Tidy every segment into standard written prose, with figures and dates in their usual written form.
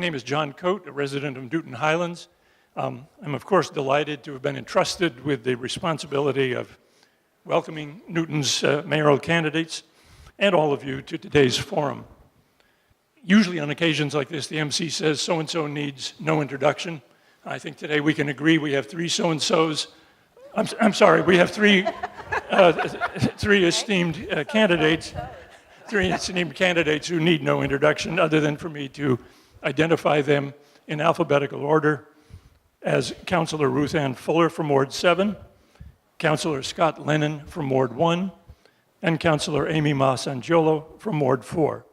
name is John KOOT, a resident of Newton Highlands. I'm of course delighted to have been entrusted with the responsibility of welcoming Newton's mayoral candidates and all of you to today's forum. Usually on occasions like this, the MC says so-and-so needs no introduction. I think today we can agree we have three so-and-sos. I'm sorry, we have three esteemed candidates. Three esteemed candidates who need no introduction other than for me to identify them in alphabetical order as Councillor Ruthanne Fuller from Ward 7, Councillor Scott Lennon from Ward 1, and Councillor Amy Sangiolo from Ward 4.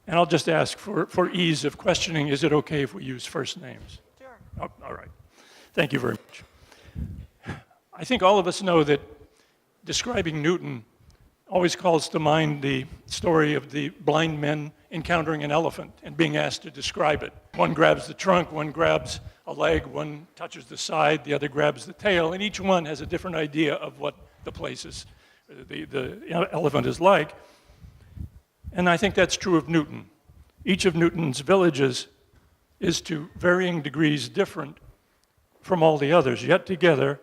And I'll just ask for ease of questioning, is it okay if we use first names? Sure. Oh, all right. Thank you very much. I think all of us know that describing Newton always calls to mind the story of the blind men encountering an elephant and being asked to describe it. One grabs the trunk, one grabs a leg, one touches the side, the other grabs the tail, and each one has a different idea of what the place is, the elephant is like. And I think that's true of Newton. Each of Newton's villages is to varying degrees different from all the others, yet together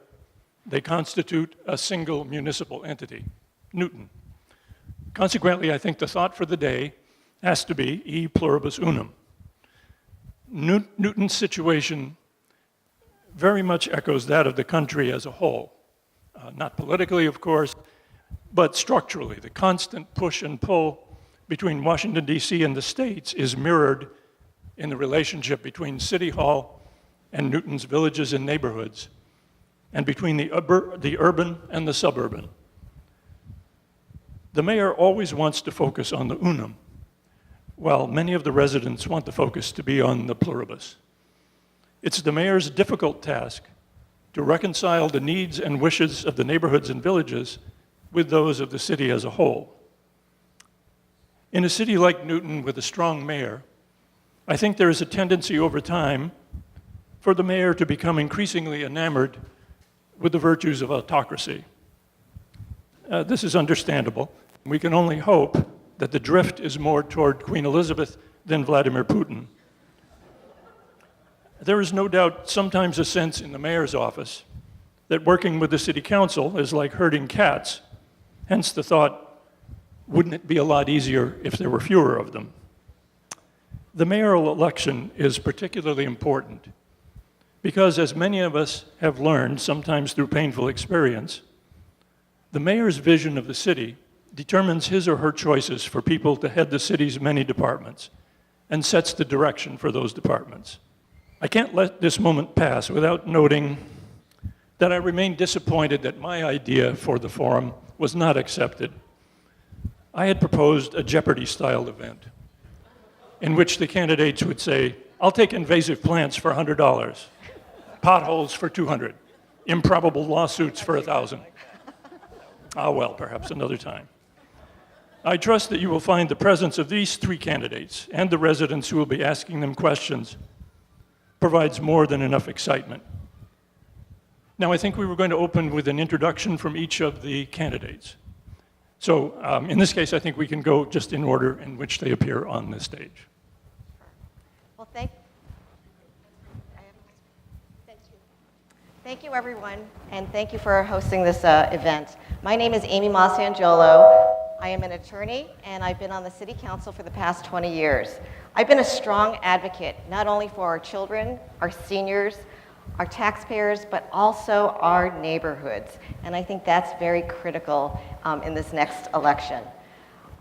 they constitute a single municipal entity, Newton. Consequently, I think the thought for the day has to be e pluribus unum. Newton's situation very much echoes that of the country as a whole. Not politically, of course, but structurally. The constant push and pull between Washington, D.C. and the states is mirrored in the relationship between City Hall and Newton's villages and neighborhoods, and between the urban and the suburban. The mayor always wants to focus on the unum, while many of the residents want the focus to be on the pluribus. It's the mayor's difficult task to reconcile the needs and wishes of the neighborhoods and villages with those of the city as a whole. In a city like Newton with a strong mayor, I think there is a tendency over time for the mayor to become increasingly enamored with the virtues of autocracy. This is understandable. We can only hope that the drift is more toward Queen Elizabeth than Vladimir Putin. There is no doubt sometimes a sense in the mayor's office that working with the city council is like herding cats, hence the thought, wouldn't it be a lot easier if there were fewer of them? The mayoral election is particularly important because, as many of us have learned, sometimes through painful experience, the mayor's vision of the city determines his or her choices for people to head the city's many departments and sets the direction for those departments. I can't let this moment pass without noting that I remain disappointed that my idea for the forum was not accepted. I had proposed a Jeopardy-style event in which the candidates would say, I'll take invasive plants for $100, potholes for $200, improbable lawsuits for $1,000. Ah, well, perhaps another time. I trust that you will find the presence of these three candidates and the residents who will be asking them questions provides more than enough excitement. Now, I think we were going to open with an introduction from each of the candidates. So in this case, I think we can go just in order in which they appear on the stage. Well, thank you, everyone, and thank you for hosting this event. My name is Amy Sangiolo. I am an attorney, and I've been on the City Council for the past 20 years. I've been a strong advocate, not only for our children, our seniors, our taxpayers, but also our neighborhoods. And I think that's very critical in this next election.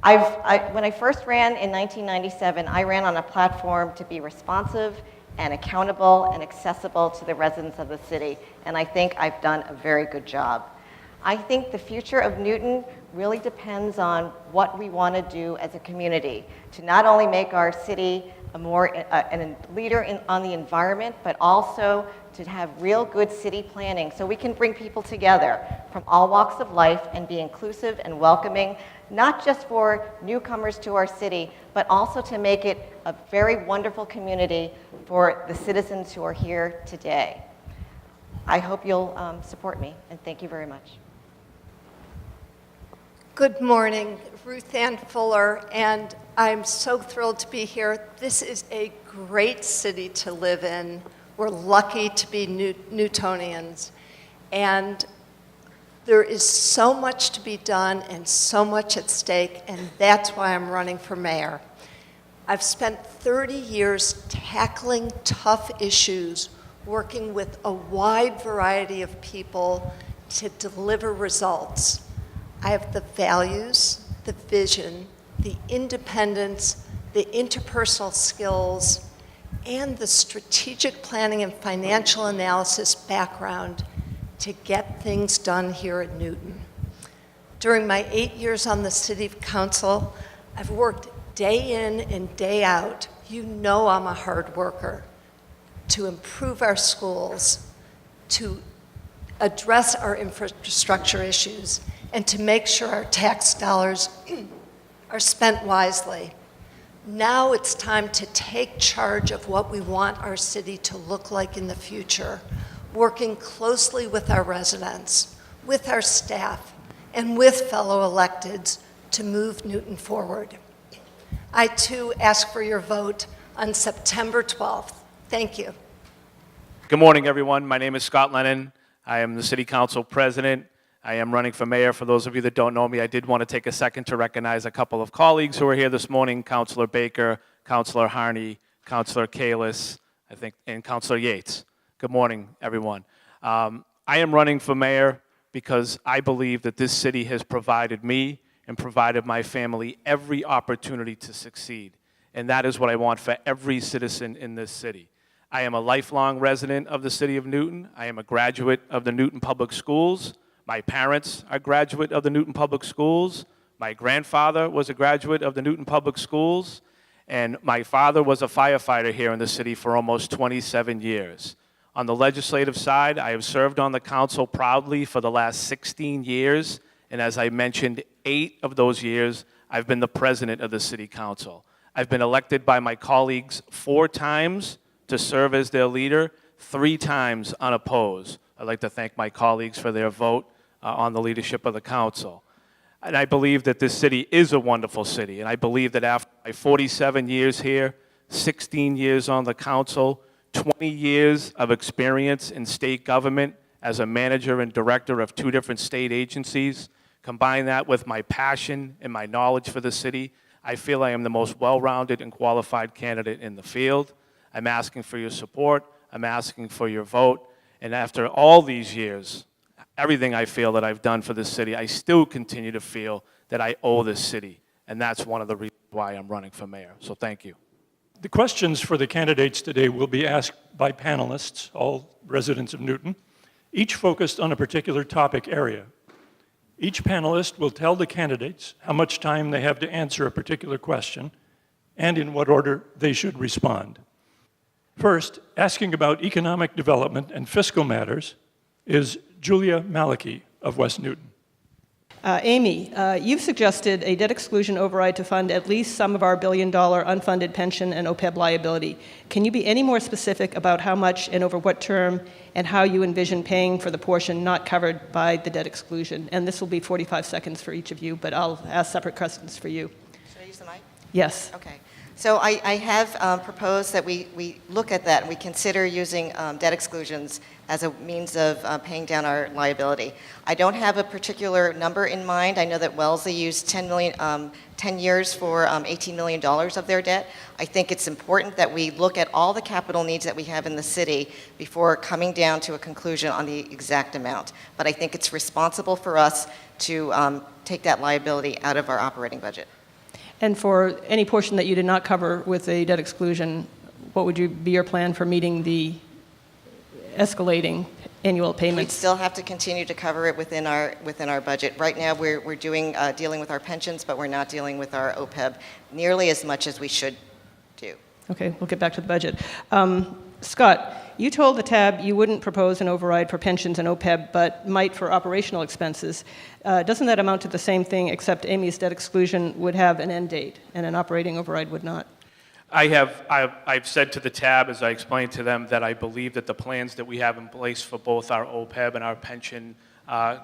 When I first ran in 1997, I ran on a platform to be responsive and accountable and accessible to the residents of the city. And I think I've done a very good job. I think the future of Newton really depends on what we want to do as a community to not only make our city a leader on the environment, but also to have real good city planning so we can bring people together from all walks of life and be inclusive and welcoming, not just for newcomers to our city, but also to make it a very wonderful community for the citizens who are here today. I hope you'll support me, and thank you very much. Good morning, Ruthanne Fuller, and I'm so thrilled to be here. This is a great city to live in. We're lucky to be Newtonians, and there is so much to be done and so much at stake, and that's why I'm running for mayor. I've spent 30 years tackling tough issues, working with a wide variety of people to deliver results. I have the values, the vision, the independence, the interpersonal skills, and the strategic planning and financial analysis background to get things done here at Newton. During my 8 years on the City Council, I've worked day in and day out. You know I'm a hard worker. To improve our schools, to address our infrastructure issues, and to make sure our tax dollars are spent wisely. Now it's time to take charge of what we want our city to look like in the future, working closely with our residents, with our staff, and with fellow electeds to move Newton forward. I too ask for your vote on September 12th. Thank you. Good morning, everyone. My name is Scott Lennon. I am the City Council President. I am running for mayor. For those of you that don't know me, I did want to take a second to recognize a couple of colleagues who are here this morning, Councilor Baker, Councilor Harney, Councilor Kalis, I think, and Councilor Yates. Good morning, everyone. I am running for mayor because I believe that this city has provided me and provided my family every opportunity to succeed. And that is what I want for every citizen in this city. I am a lifelong resident of the city of Newton. I am a graduate of the Newton Public Schools. My parents are graduate of the Newton Public Schools. My grandfather was a graduate of the Newton Public Schools. And my father was a firefighter here in the city for almost 27 years. On the legislative side, I have served on the council proudly for the last 16 years. And as I mentioned, 8 of those years, I've been the president of the city council. I've been elected by my colleagues 4 times to serve as their leader, 3 times unopposed. I'd like to thank my colleagues for their vote on the leadership of the council. And I believe that this city is a wonderful city, and I believe that after my 47 years here, 16 years on the council, 20 years of experience in state government as a manager and director of 2 different state agencies, combine that with my passion and my knowledge for the city, I feel I am the most well-rounded and qualified candidate in the field. I'm asking for your support. I'm asking for your vote. And after all these years, everything I feel that I've done for this city, I still continue to feel that I owe this city. And that's one of the reasons why I'm running for mayor. So thank you. The questions for the candidates today will be asked by panelists, all residents of Newton, each focused on a particular topic area. Each panelist will tell the candidates how much time they have to answer a particular question and in what order they should respond. First, asking about economic development and fiscal matters is Julia MALAKIE of West Newton. Amy, you've suggested a debt exclusion override to fund at least some of our billion-dollar unfunded pension and OPEB liability. Can you be any more specific about how much and over what term and how you envision paying for the portion not covered by the debt exclusion? And this will be 45 seconds for each of you, but I'll ask separate questions for you. Should I use the mic? Yes. Okay. So I have proposed that we look at that and we consider using debt exclusions as a means of paying down our liability. I don't have a particular number in mind. I know that Wellesley used 10 years for $18 million of their debt. I think it's important that we look at all the capital needs that we have in the city before coming down to a conclusion on the exact amount. But I think it's responsible for us to take that liability out of our operating budget. And for any portion that you did not cover with a debt exclusion, what would be your plan for meeting the escalating annual payments? We still have to continue to cover it within our budget. Right now, we're dealing with our pensions, but we're not dealing with our OPEB nearly as much as we should do. Okay, we'll get back to the budget. Scott, you told the TAB you wouldn't propose an override for pensions and OPEB, but might for operational expenses. Doesn't that amount to the same thing, except Amy's debt exclusion would have an end date, and an operating override would not? I've said to the TAB, as I explained to them, that I believe that the plans that we have in place for both our OPEB and our pension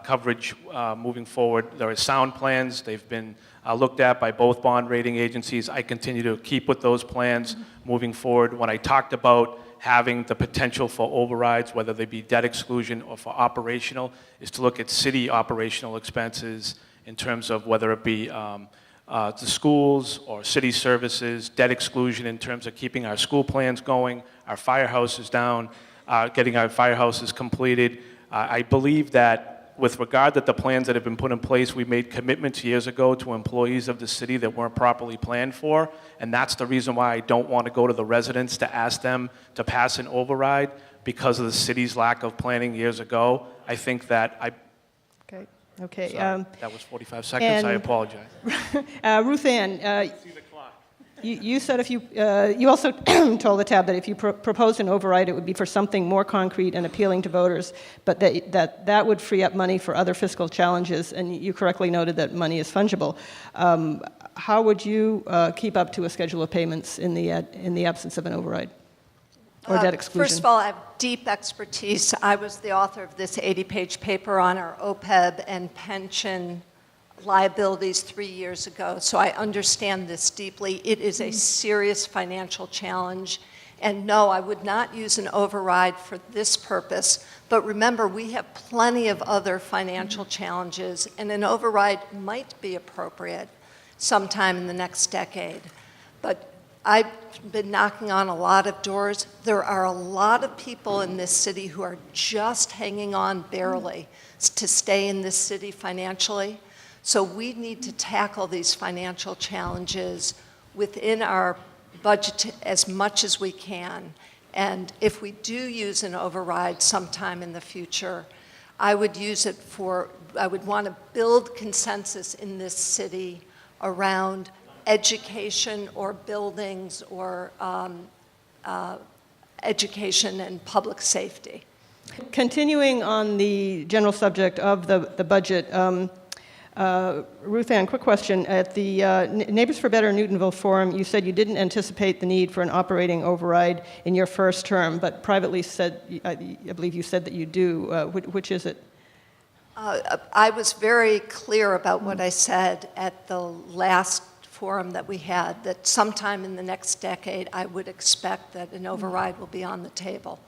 coverage moving forward, there are sound plans. They've been looked at by both bond rating agencies. I continue to keep with those plans moving forward. When I talked about having the potential for overrides, whether they be debt exclusion or for operational, is to look at city operational expenses in terms of whether it be the schools or city services, debt exclusion in terms of keeping our school plans going, our firehouses down, getting our firehouses completed. I believe that with regard that the plans that have been put in place, we made commitments years ago to employees of the city that weren't properly planned for, and that's the reason why I don't want to go to the residents to ask them to pass an override because of the city's lack of planning years ago. I think that Okay. Okay. Sorry, that was 45 seconds. I and- apologize. Ruthanne, See the clock. you said if you also told the TAB that if you proposed an override, it would be for something more concrete and appealing to voters, but that would free up money for other fiscal challenges, and you correctly noted that money is fungible. How would you keep up to a schedule of payments in the absence of an override or debt exclusion? First of all, I have deep expertise. I was the author of this 80-page paper on our OPEB and pension liabilities 3 years ago, so I understand this deeply. It is a serious financial challenge, and no, I would not use an override for this purpose, but remember, we have plenty of other financial challenges, and an override might be appropriate sometime in the next decade. But I've been knocking on a lot of doors. There are a lot of people in this city who are just hanging on barely to stay in this city financially. So we need to tackle these financial challenges within our budget as much as we can. And if we do use an override sometime in the future, I would want to build consensus in this city around education or buildings or education and public safety. Continuing on the general subject of the budget, Ruthanne, quick question. At the Neighbors for Better Newtonville Forum, you said you didn't anticipate the need for an operating override in your first term, but privately said, I believe you said that you do. Which is it? I was very clear about what I said at the last forum that we had, that sometime in the next decade, I would expect that an override will be on the table.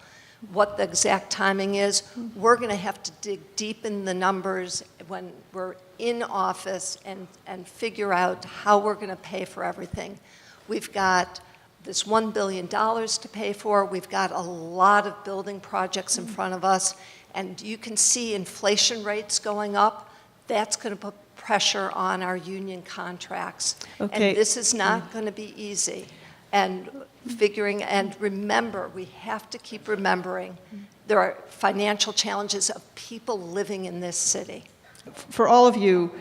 What the exact timing is, we're going to have to dig deep in the numbers when we're in office and figure out how we're going to pay for everything. We've got this $1 billion to pay for. We've got a lot of building projects in front of us, and you can see inflation rates going up. That's going to put pressure on our union contracts. Okay. And this is not going to be easy. And remember, we have to keep remembering there are financial challenges of people living in this city. For all of you,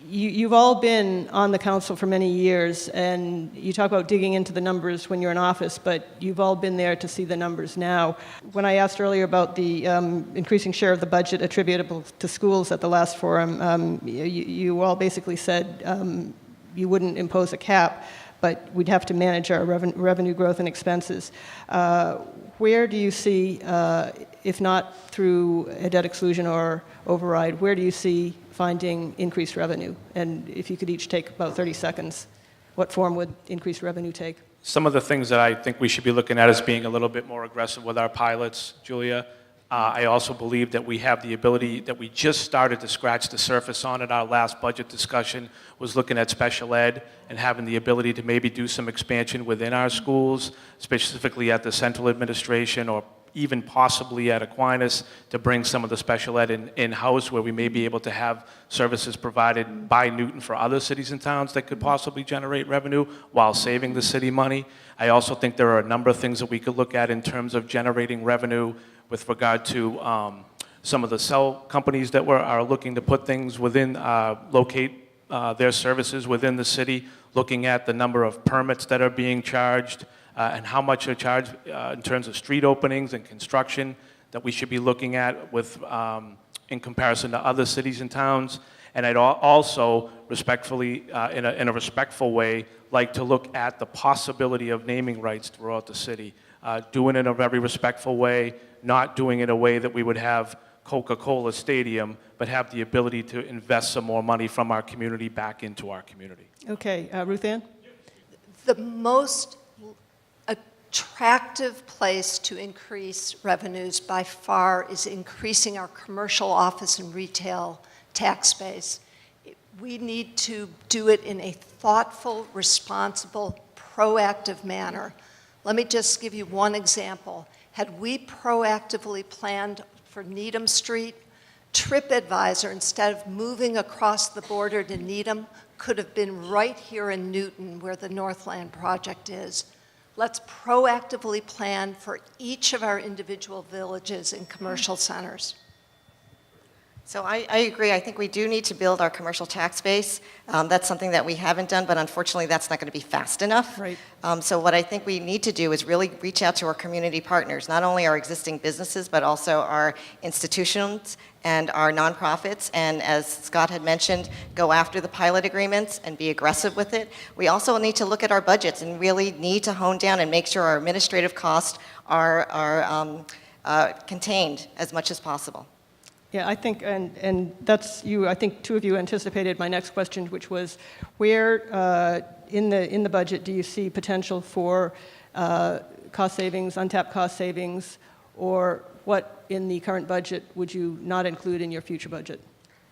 you've all been on the council for many years, and you talk about digging into the numbers when you're in office, but you've all been there to see the numbers now. When I asked earlier about the increasing share of the budget attributable to schools at the last forum, you all basically said you wouldn't impose a cap, but we'd have to manage our revenue growth and expenses. Where do you see, if not through a debt exclusion or override, where do you see finding increased revenue? And if you could each take about 30 seconds, what form would increased revenue take? Some of the things that I think we should be looking at is being a little bit more aggressive with our pilots, Julia. I also believe that we have the ability that we just started to scratch the surface on at our last budget discussion, was looking at special ed and having the ability to maybe do some expansion within our schools, specifically at the central administration or even possibly at Aquinas, to bring some of the special ed in-house where we may be able to have services provided by Newton for other cities and towns that could possibly generate revenue while saving the city money. I also think there are a number of things that we could look at in terms of generating revenue with regard to some of the cell companies that are looking to put things within, locate their services within the city, looking at the number of permits that are being charged, and how much are charged in terms of street openings and construction that we should be looking at with, in comparison to other cities and towns. And I'd also respectfully, in a respectful way, like to look at the possibility of naming rights throughout the city. Doing it in a very respectful way, not doing it in a way that we would have Coca-Cola Stadium, but have the ability to invest some more money from our community back into our community. Okay, Ruthanne? The most attractive place to increase revenues by far is increasing our commercial office and retail tax base. We need to do it in a thoughtful, responsible, proactive manner. Let me just give you one example. Had we proactively planned for Needham Street, TripAdvisor, instead of moving across the border to Needham, could have been right here in Newton where the Northland project is. Let's proactively plan for each of our individual villages and commercial centers. So I agree. I think we do need to build our commercial tax base. That's something that we haven't done, but unfortunately that's not going to be fast enough. Right. So what I think we need to do is really reach out to our community partners, not only our existing businesses, but also our institutions and our nonprofits. And as Scott had mentioned, go after the pilot agreements and be aggressive with it. We also need to look at our budgets and really need to hone down and make sure our administrative costs are contained as much as possible. Yeah, I think, and that's you, I think two of you anticipated my next question, which was where in the budget do you see potential for cost savings, untapped cost savings, or what in the current budget would you not include in your future budget?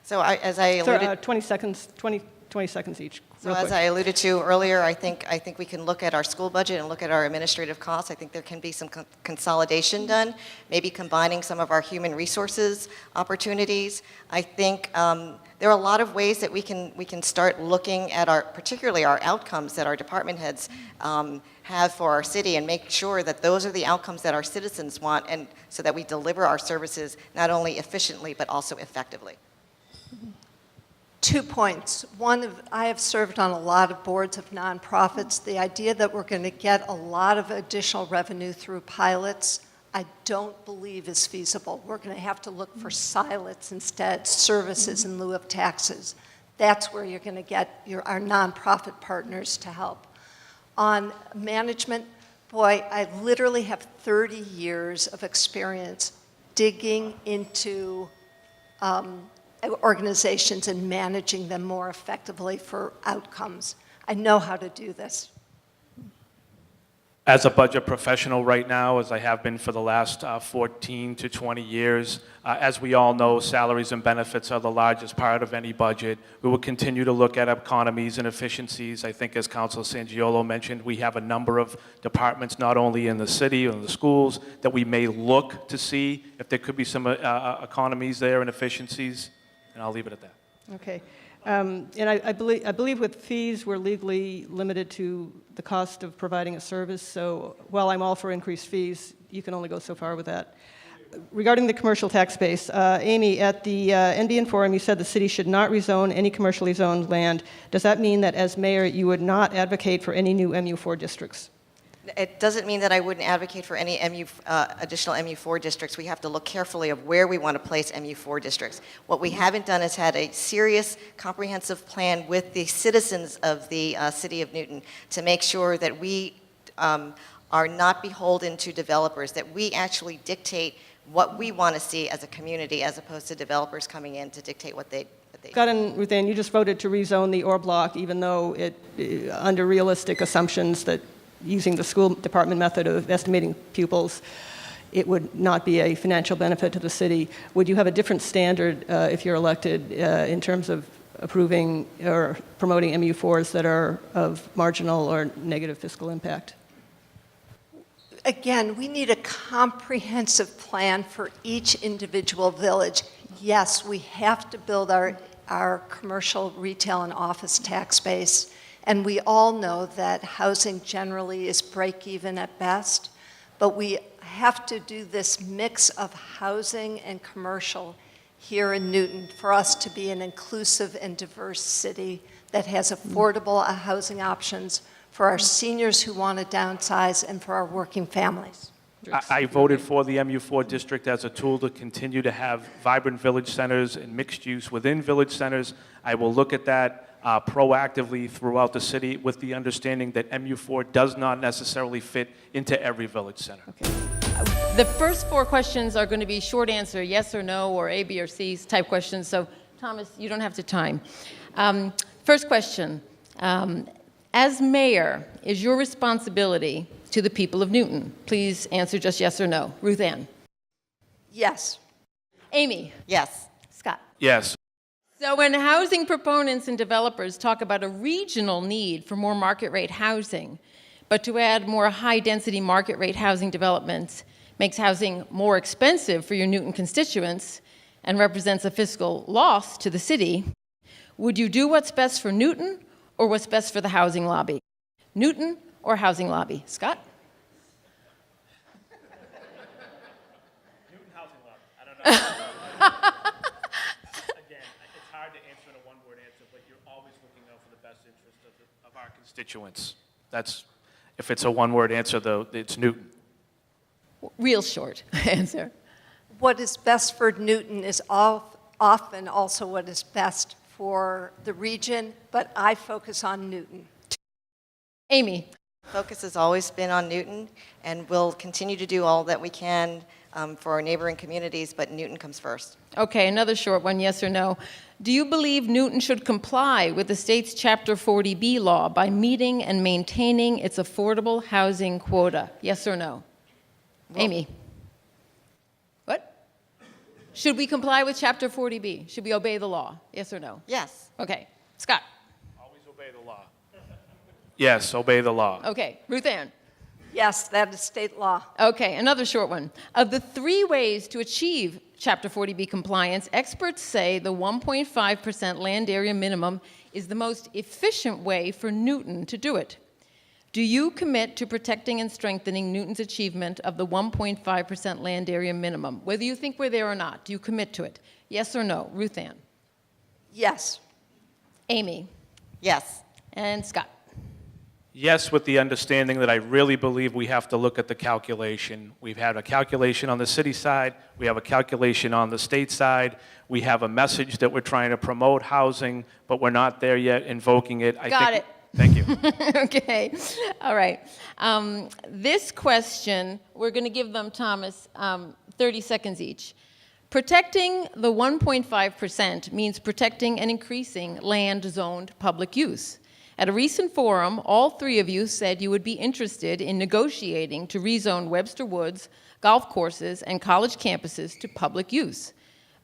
So as I alluded, 20 seconds each. So real as quick. I alluded to earlier, I think we can look at our school budget and look at our administrative costs. I think there can be some consolidation done, maybe combining some of our human resources opportunities. I think there are a lot of ways that we can start looking at particularly our outcomes that our department heads have for our city and make sure that those are the outcomes that our citizens want, and so that we deliver our services not only efficiently but also effectively. 2 points. One, I have served on a lot of boards of nonprofits. The idea that we're going to get a lot of additional revenue through pilots, I don't believe is feasible. We're going to have to look for silots instead, services in lieu of taxes. That's where you're going to get our nonprofit partners to help. On management, boy, I literally have 30 years of experience digging into organizations and managing them more effectively for outcomes. I know how to do this. As a budget professional right now, as I have been for the last 14 to 20 years, as we all know, salaries and benefits are the largest part of any budget. We will continue to look at economies and efficiencies. I think as Councilor Sangiolo mentioned, we have a number of departments, not only in the city or in the schools, that we may look to see if there could be some economies there and efficiencies, and I'll leave it at that. Okay. And I believe with fees, we're legally limited to the cost of providing a service. So while I'm all for increased fees, you can only go so far with that. Regarding the commercial tax base, Amy, at the NBN Forum, you said the city should not rezone any commercially zoned land. Does that mean that as mayor, you would not advocate for any new MU4 districts? It doesn't mean that I wouldn't advocate for any additional MU4 districts. We have to look carefully of where we want to place MU4 districts. What we haven't done is had a serious, comprehensive plan with the citizens of the city of Newton to make sure that we are not beholden to developers, that we actually dictate what we want to see as a community, as opposed to developers coming in to dictate what they Scott and Ruthanne, you just voted to rezone the OR block, even though it, under realistic assumptions that using the school department method of estimating pupils, it would not be a financial benefit to the city. Would you have a different standard if you're elected in terms of approving or promoting MU4s that are of marginal or negative fiscal impact? Again, we need a comprehensive plan for each individual village. Yes, we have to build our commercial, retail, and office tax base. And we all know that housing generally is break-even at best, but we have to do this mix of housing and commercial here in Newton for us to be an inclusive and diverse city that has affordable housing options for our seniors who want to downsize and for our working families. I voted for the MU4 district as a tool to continue to have vibrant village centers and mixed use within village centers. I will look at that proactively throughout the city with the understanding that MU4 does not necessarily fit into every village center. The first 4 questions are going to be short answer, yes or no, or A, B, or C type questions. So, Thomas, you don't have to time. First question. As mayor, is your responsibility to the people of Newton? Please answer just yes or no. Ruthanne. Yes. Amy. Yes. Scott. Yes. So when housing proponents and developers talk about a regional need for more market rate housing, but to add more high-density market rate housing developments makes housing more expensive for your Newton constituents and represents a fiscal loss to the city, would you do what's best for Newton or what's best for the housing lobby? Newton or housing lobby? Scott? Newton housing lobby. I don't know. Again, it's hard to answer in a one-word answer, but you're always looking out for the best interest of our constituents. That's, if it's a one-word answer, though, it's Newton. Real short answer. What is best for Newton is often also what is best for the region, but I focus on Newton. Amy. Focus has always been on Newton, and we'll continue to do all that we can for our neighboring communities, but Newton comes first. Okay, another short one, yes or no. Do you believe Newton should comply with the state's Chapter 40B law by meeting and maintaining its affordable housing quota? Yes or no? Well, Amy. What? Should we comply with Chapter 40B? Should we obey the law? Yes or no? Yes. Okay. Scott. Always obey the law. Yes, obey the law. Okay. Ruthanne. Yes, that is state law. Okay, another short one. Of the 3 ways to achieve Chapter 40B compliance, experts say the 1.5% land area minimum is the most efficient way for Newton to do it. Do you commit to protecting and strengthening Newton's achievement of the 1.5% land area minimum? Whether you think we're there or not, do you commit to it? Yes or no? Ruthanne. Yes. Amy. Yes. And Scott. Yes, with the understanding that I really believe we have to look at the calculation. We've had a calculation on the city side. We have a calculation on the state side. We have a message that we're trying to promote housing, but we're not there yet invoking it. Got it. Thank you. Okay. All right. This question, we're going to give them, Thomas, 30 seconds each. Protecting the 1.5% means protecting and increasing land zoned public use. At a recent forum, all 3 of you said you would be interested in negotiating to rezone Webster Woods, golf courses, and college campuses to public use.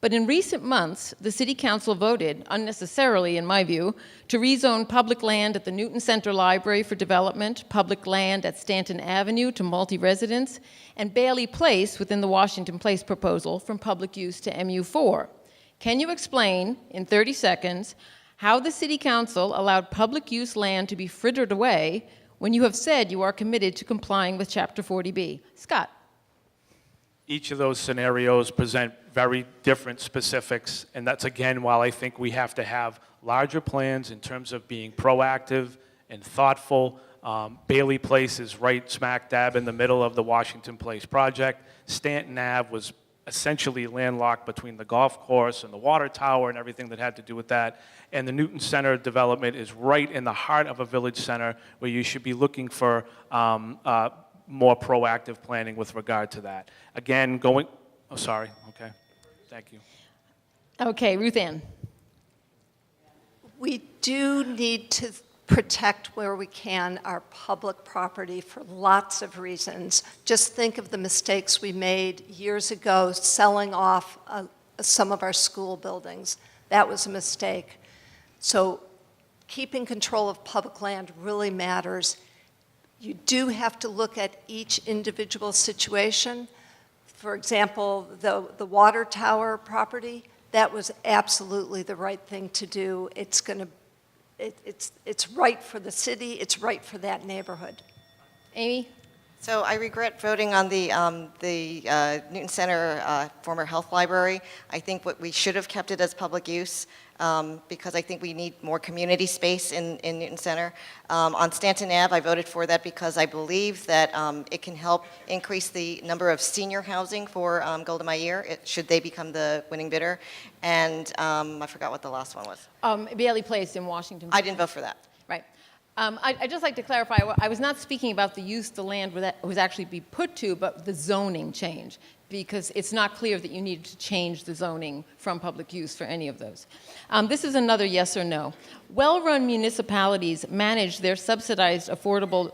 But in recent months, the City Council voted, unnecessarily in my view, to rezone public land at the Newton Center Library for development, public land at Stanton Avenue to multi-residence, and Bailey Place within the Washington Place proposal from public use to MU4. Can you explain, in 30 seconds, how the City Council allowed public use land to be frittered away when you have said you are committed to complying with Chapter 40B? Scott. Each of those scenarios present very different specifics, and that's, again, while I think we have to have larger plans in terms of being proactive and thoughtful. Bailey Place is right smack dab in the middle of the Washington Place project. Stanton Ave was essentially landlocked between the golf course and the water tower and everything that had to do with that. And the Newton Center development is right in the heart of a village center where you should be looking for more proactive planning with regard to that. Again, sorry, okay, thank you. Okay, Ruthanne. We do need to protect where we can our public property for lots of reasons. Just think of the mistakes we made years ago selling off some of our school buildings. That was a mistake. So keeping control of public land really matters. You do have to look at each individual situation. For example, the water tower property, that was absolutely the right thing to do. It's right for the city, it's right for that neighborhood. Amy? So I regret voting on the Newton Center former health library. I think what we should have kept it as public use because I think we need more community space in Newton Center. On Stanton Ave, I voted for that because I believe that it can help increase the number of senior housing for Golda Meir, should they become the winning bidder. And I forgot what the last one was. Bailey Place in Washington. I didn't vote for that. Right. I'd just like to clarify, I was not speaking about the use the land was actually be put to, but the zoning change, because it's not clear that you need to change the zoning from public use for any of those. This is another yes or no. Well-run municipalities manage their subsidized affordable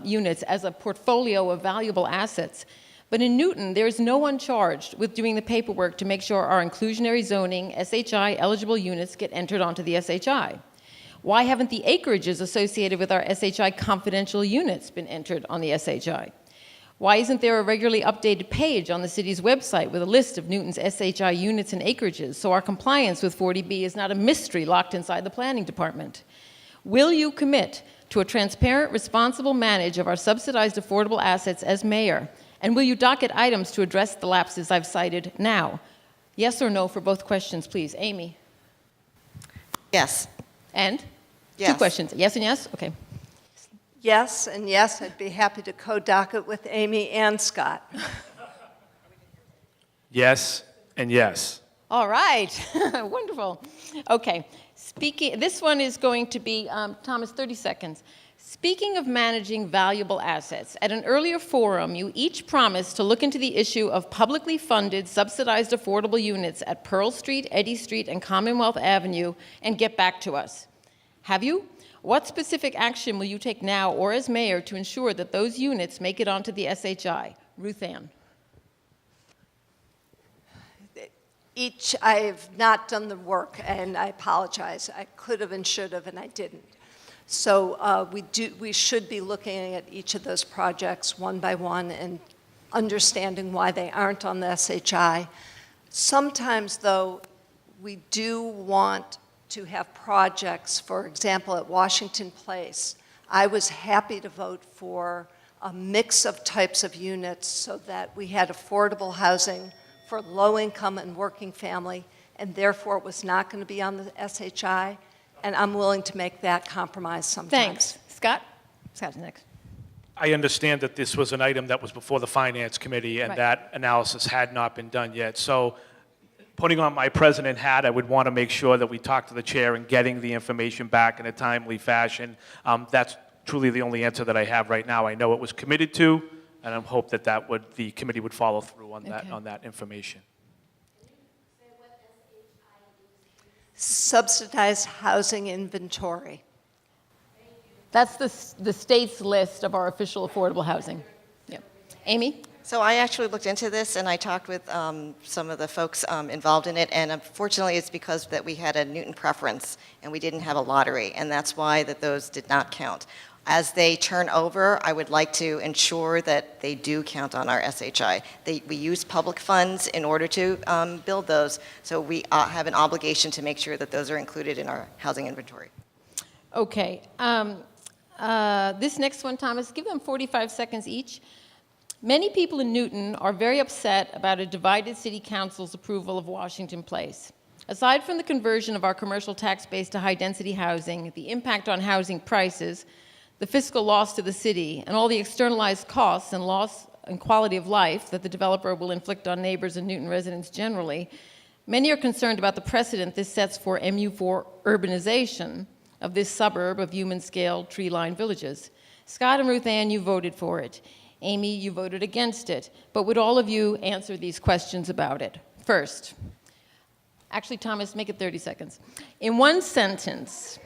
units as a portfolio of valuable assets. But in Newton, there is no one charged with doing the paperwork to make sure our inclusionary zoning SHI-eligible units get entered onto the SHI. Why haven't the acreages associated with our SHI confidential units been entered on the SHI? Why isn't there a regularly updated page on the city's website with a list of Newton's SHI units and acreages so our compliance with 40B is not a mystery locked inside the planning department? Will you commit to a transparent, responsible manage of our subsidized affordable assets as mayor? And will you docket items to address the lapses I've cited now? Yes or no for both questions, please. Amy? Yes. And? Yes. 2 questions. Yes and yes? Okay. Yes, and yes, I'd be happy to co-docket with Amy and Scott. Yes and yes. All right. Wonderful. Okay. This one is going to be, Thomas, 30 seconds. Speaking of managing valuable assets, at an earlier forum, you each promised to look into the issue of publicly funded, subsidized affordable units at Pearl Street, Eddy Street, and Commonwealth Avenue and get back to us. Have you? What specific action will you take now or as mayor to ensure that those units make it onto the SHI? Ruthanne. I've not done the work, and I apologize. I could have and should have, and I didn't. So we should be looking at each of those projects one by one and understanding why they aren't on the SHI. Sometimes, though, we do want to have projects, for example, at Washington Place. I was happy to vote for a mix of types of units so that we had affordable housing for low-income and working family, and therefore it was not going to be on the SHI, and I'm willing to make that compromise sometimes. Thanks. Scott? Scott's next. I understand that this was an item that was before the Finance Committee and Right. that analysis had not been done yet. So putting on my president hat, I would want to make sure that we talk to the chair and getting the information back in a timely fashion. That's truly the only answer that I have right now. I know it was committed to, and I hope that the committee would follow through on that, Okay. on that information. Subsidized housing inventory. That's the state's list of our official affordable housing. Yeah. Amy? So I actually looked into this, and I talked with some of the folks involved in it, and unfortunately it's because that we had a Newton preference, and we didn't have a lottery, and that's why that those did not count. As they turn over, I would like to ensure that they do count on our SHI. We use public funds in order to build those, so we have an obligation to make sure that those are included in our housing inventory. Okay. This next one, Thomas, give them 45 seconds each. Many people in Newton are very upset about a divided city council's approval of Washington Place. Aside from the conversion of our commercial tax base to high-density housing, the impact on housing prices, the fiscal loss to the city, and all the externalized costs and loss in quality of life that the developer will inflict on neighbors and Newton residents generally, many are concerned about the precedent this sets for MU4 urbanization of this suburb of human-scale, tree-lined villages. Scott and Ruthanne, you voted for it. Amy, you voted against it. But would all of you answer these questions about it? First, actually, Thomas, make it 30 seconds. In one sentence,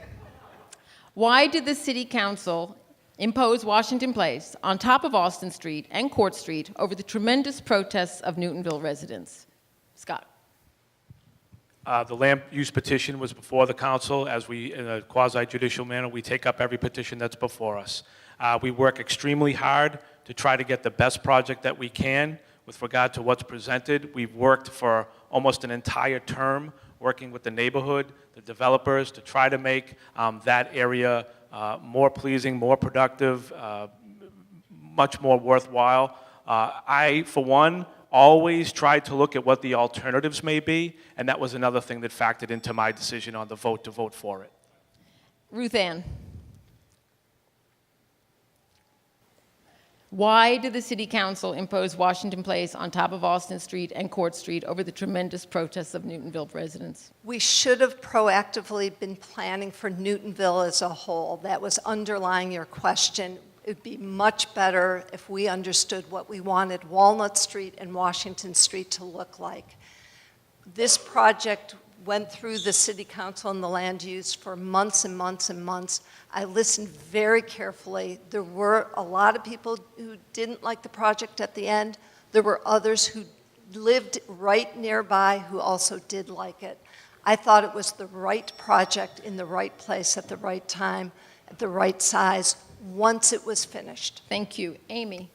why did the city council impose Washington Place on top of Austin Street and Court Street over the tremendous protests of Newtonville residents? Scott. The land use petition was before the council. As we, in a quasi-judicial manner, we take up every petition that's before us. We work extremely hard to try to get the best project that we can with regard to what's presented. We've worked for almost an entire term working with the neighborhood, the developers, to try to make that area more pleasing, more productive, much more worthwhile. I, for one, always tried to look at what the alternatives may be, and that was another thing that factored into my decision on the vote to vote for it. Ruthanne. Why did the City Council impose Washington Place on top of Austin Street and Court Street over the tremendous protests of Newtonville residents? We should have proactively been planning for Newtonville as a whole. That was underlying your question. It would be much better if we understood what we wanted Walnut Street and Washington Street to look like. This project went through the City Council and the land use for months and months and months. I listened very carefully. There were a lot of people who didn't like the project at the end. There were others who lived right nearby who also did like it. I thought it was the right project in the right place at the right time, at the right size, once it was finished. Thank you. Amy.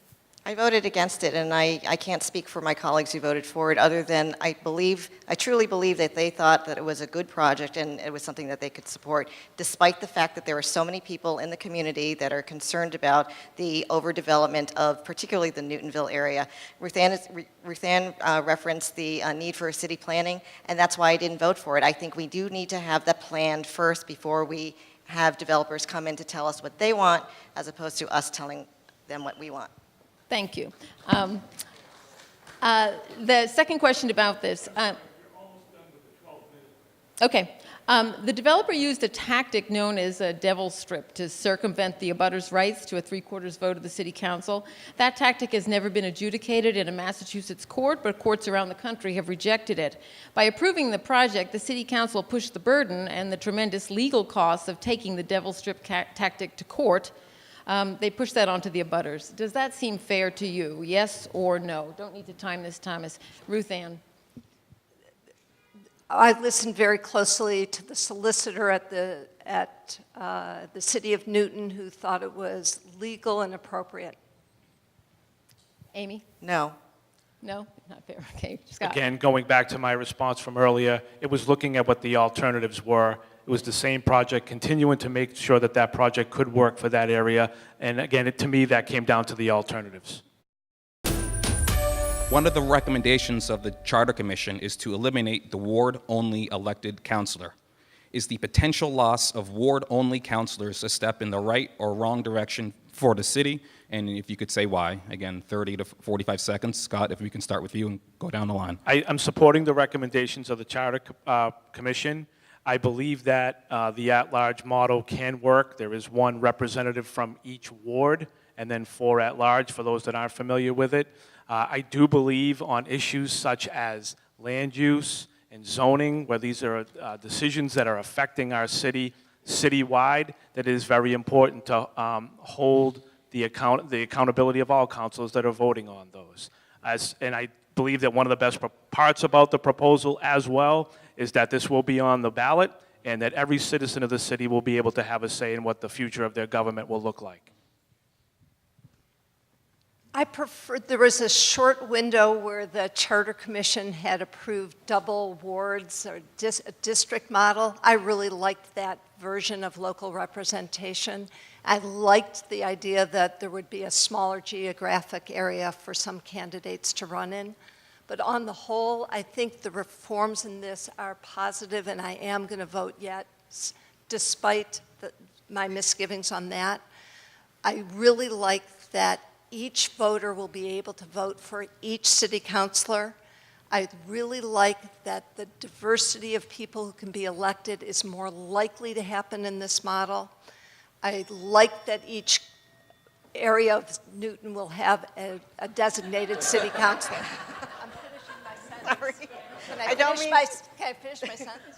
I voted against it, and I can't speak for my colleagues who voted for it, other than I truly believe that they thought that it was a good project and it was something that they could support, despite the fact that there are so many people in the community that are concerned about the overdevelopment of particularly the Newtonville area. Ruthanne referenced the need for city planning, and that's why I didn't vote for it. I think we do need to have that planned first before we have developers come in to tell us what they want, as opposed to us telling them what we want. Thank you. The second question about this. Okay. The developer used a tactic known as a devil's strip to circumvent the abutters' rights to a 3/4 vote of the City Council. That tactic has never been adjudicated in a Massachusetts court, but courts around the country have rejected it. By approving the project, the City Council pushed the burden and the tremendous legal costs of taking the devil's strip tactic to court. They push that onto the abutters. Does that seem fair to you? Yes or no? Don't need to time this, Thomas. Ruthanne. I listened very closely to the solicitor at the City of Newton, who thought it was legal and appropriate. Amy? No. No? Not fair. Okay. Scott. Again, going back to my response from earlier, it was looking at what the alternatives were. It was the same project, continuing to make sure that that project could work for that area. And again, to me, that came down to the alternatives. One of the recommendations of the Charter Commission is to eliminate the ward-only elected councillor. Is the potential loss of ward-only councillors a step in the right or wrong direction for the city? And if you could say why. Again, 30 to 45 seconds. Scott, if we can start with you and go down the line. I'm supporting the recommendations of the Charter Commission. I believe that the at-large model can work. There is one representative from each ward and then 4 at-large for those that aren't familiar with it. I do believe on issues such as land use and zoning, where these are decisions that are affecting our city citywide, that it is very important to hold the accountability of all councils that are voting on those. And I believe that one of the best parts about the proposal as well is that this will be on the ballot and that every citizen of the city will be able to have a say in what the future of their government will look like. I prefer, there was a short window where the Charter Commission had approved double wards or a district model. I really liked that version of local representation. I liked the idea that there would be a smaller geographic area for some candidates to run in. But on the whole, I think the reforms in this are positive, and I am going to vote yes, despite my misgivings on that. I really like that each voter will be able to vote for each city councilor. I really like that the diversity of people who can be elected is more likely to happen in this model. I like that each area of Newton will have a designated city councilor. I'm finishing my sentence. Sorry. Can I finish my sentence?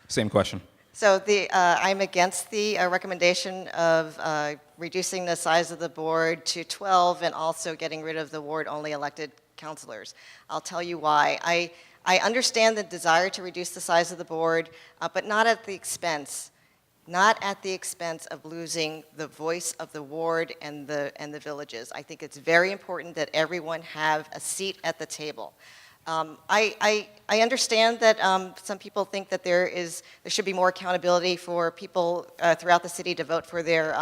Same question. So I'm against the recommendation of reducing the size of the board to 12 and also getting rid of the ward-only elected councilors. I'll tell you why. I understand the desire to reduce the size of the board, but not at the expense of losing the voice of the ward and the villages. I think it's very important that everyone have a seat at the table. I understand that some people think that there should be more accountability for people throughout the city to vote for their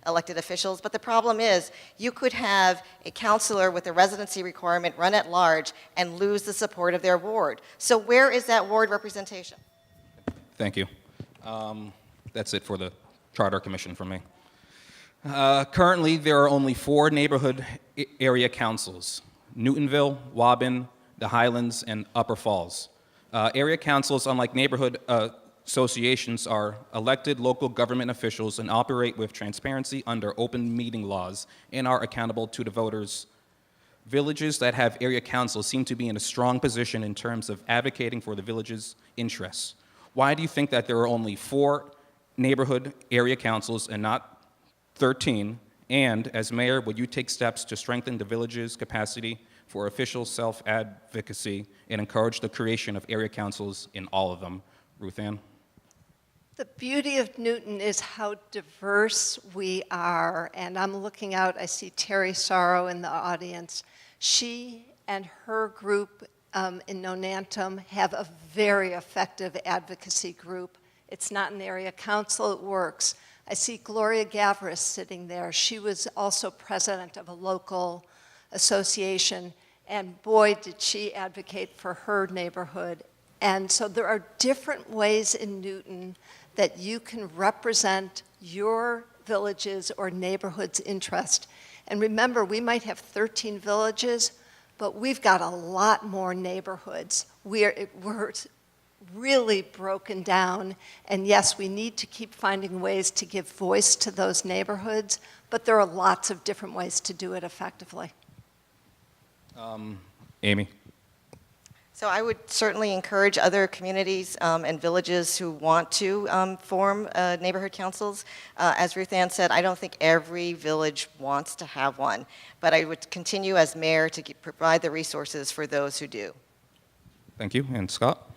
elected officials, but the problem is you could have a councilor with a residency requirement run at large and lose the support of their ward. So where is that ward representation? Thank you. That's it for the Charter Commission for me. Currently, there are only 4 neighborhood area councils: Newtonville, Waban, the Highlands, and Upper Falls. Area councils, unlike neighborhood associations, are elected local government officials and operate with transparency under open meeting laws and are accountable to the voters. Villages that have area councils seem to be in a strong position in terms of advocating for the village's interests. Why do you think that there are only 4 neighborhood area councils and not 13? And as mayor, would you take steps to strengthen the village's capacity for official self-advocacy and encourage the creation of area councils in all of them? Ruthanne? The beauty of Newton is how diverse we are. And I'm looking out, I see Terry Sorrow in the audience. She and her group in Nonantum have a very effective advocacy group. It's not an area council, it works. I see Gloria Gavris sitting there. She was also president of a local association, and boy, did she advocate for her neighborhood. And so there are different ways in Newton that you can represent your village's or neighborhood's interest. And remember, we might have 13 villages, but we've got a lot more neighborhoods. We're really broken down, and yes, we need to keep finding ways to give voice to those neighborhoods, but there are lots of different ways to do it effectively. Amy? So I would certainly encourage other communities and villages who want to form neighborhood councils. As Ruthanne said, I don't think every village wants to have one, but I would continue as mayor to provide the resources for those who do. Thank you. And Scott?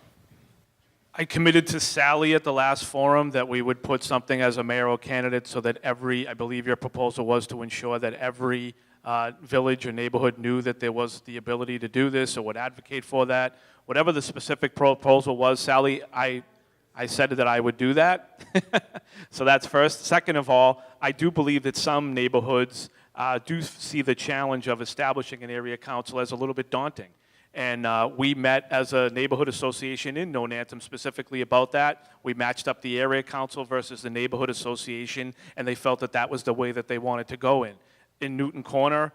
I committed to Sally at the last forum that we would put something as a mayoral candidate so that I believe your proposal was to ensure that every village or neighborhood knew that there was the ability to do this or would advocate for that. Whatever the specific proposal was, Sally, I said that I would do that. So that's first. Second of all, I do believe that some neighborhoods do see the challenge of establishing an area council as a little bit daunting. And we met as a neighborhood association in Nonantum specifically about that. We matched up the area council versus the neighborhood association, and they felt that that was the way that they wanted to go in. In Newton Corner,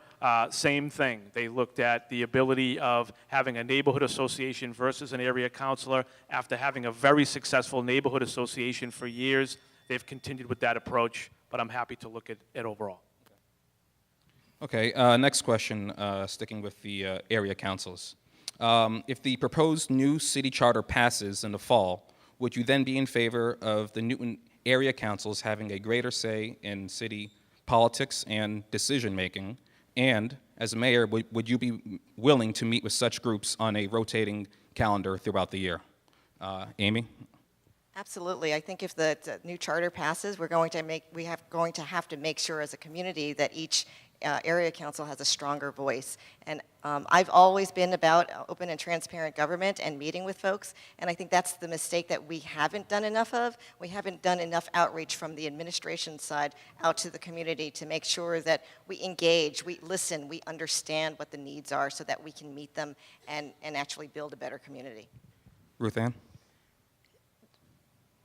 same thing. They looked at the ability of having a neighborhood association versus an area councilor. After having a very successful neighborhood association for years, they've continued with that approach, but I'm happy to look at it overall. Okay, next question, sticking with the area councils. If the proposed new city charter passes in the fall, would you then be in favor of the Newton area councils having a greater say in city politics and decision-making? And as a mayor, would you be willing to meet with such groups on a rotating calendar throughout the year? Amy? Absolutely. I think if the new charter passes, we're going to have to make sure as a community that each area council has a stronger voice. And I've always been about open and transparent government and meeting with folks, and I think that's the mistake that we haven't done enough of. We haven't done enough outreach from the administration side out to the community to make sure that we engage, we listen, we understand what the needs are so that we can meet them and actually build a better community. Ruthanne?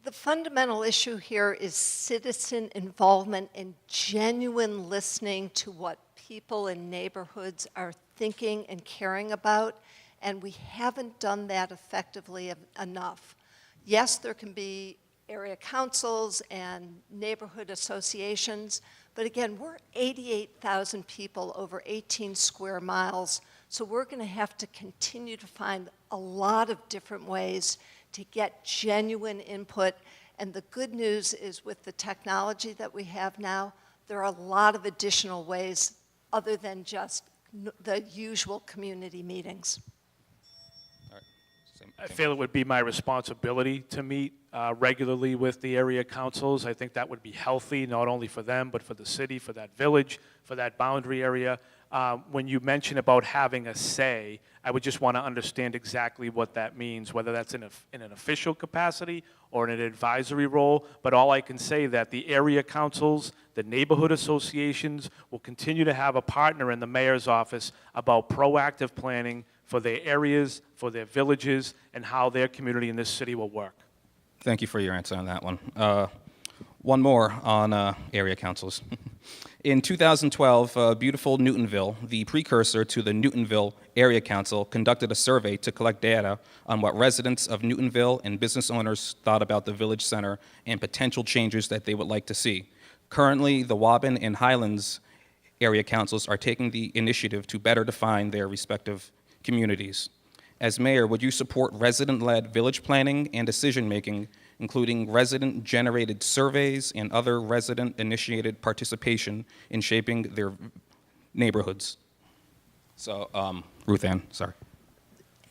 The fundamental issue here is citizen involvement and genuine listening to what people in neighborhoods are thinking and caring about, and we haven't done that effectively enough. Yes, there can be area councils and neighborhood associations, but again, we're 88,000 people over 18 square miles, so we're going to have to continue to find a lot of different ways to get genuine input. And the good news is with the technology that we have now, there are a lot of additional ways other than just the usual community meetings. All right. Same I thing. feel it would be my responsibility to meet regularly with the area councils. I think that would be healthy, not only for them, but for the city, for that village, for that boundary area. when you mention about having a say, I would just want to understand exactly what that means, whether that's in an official capacity or in an advisory role. But all I can say that the area councils, the neighborhood associations will continue to have a partner in the mayor's office about proactive planning for their areas, for their villages, and how their community in this city will work. Thank you for your answer on that one. One more on area councils. In 2012, beautiful Newtonville, the precursor to the Newtonville Area Council, conducted a survey to collect data on what residents of Newtonville and business owners thought about the village center and potential changes that they would like to see. Currently, the Waban and Highlands area councils are taking the initiative to better define their respective communities. As mayor, would you support resident-led village planning and decision-making, including resident-generated surveys and other resident-initiated participation in shaping their neighborhoods? So, Ruthanne, sorry.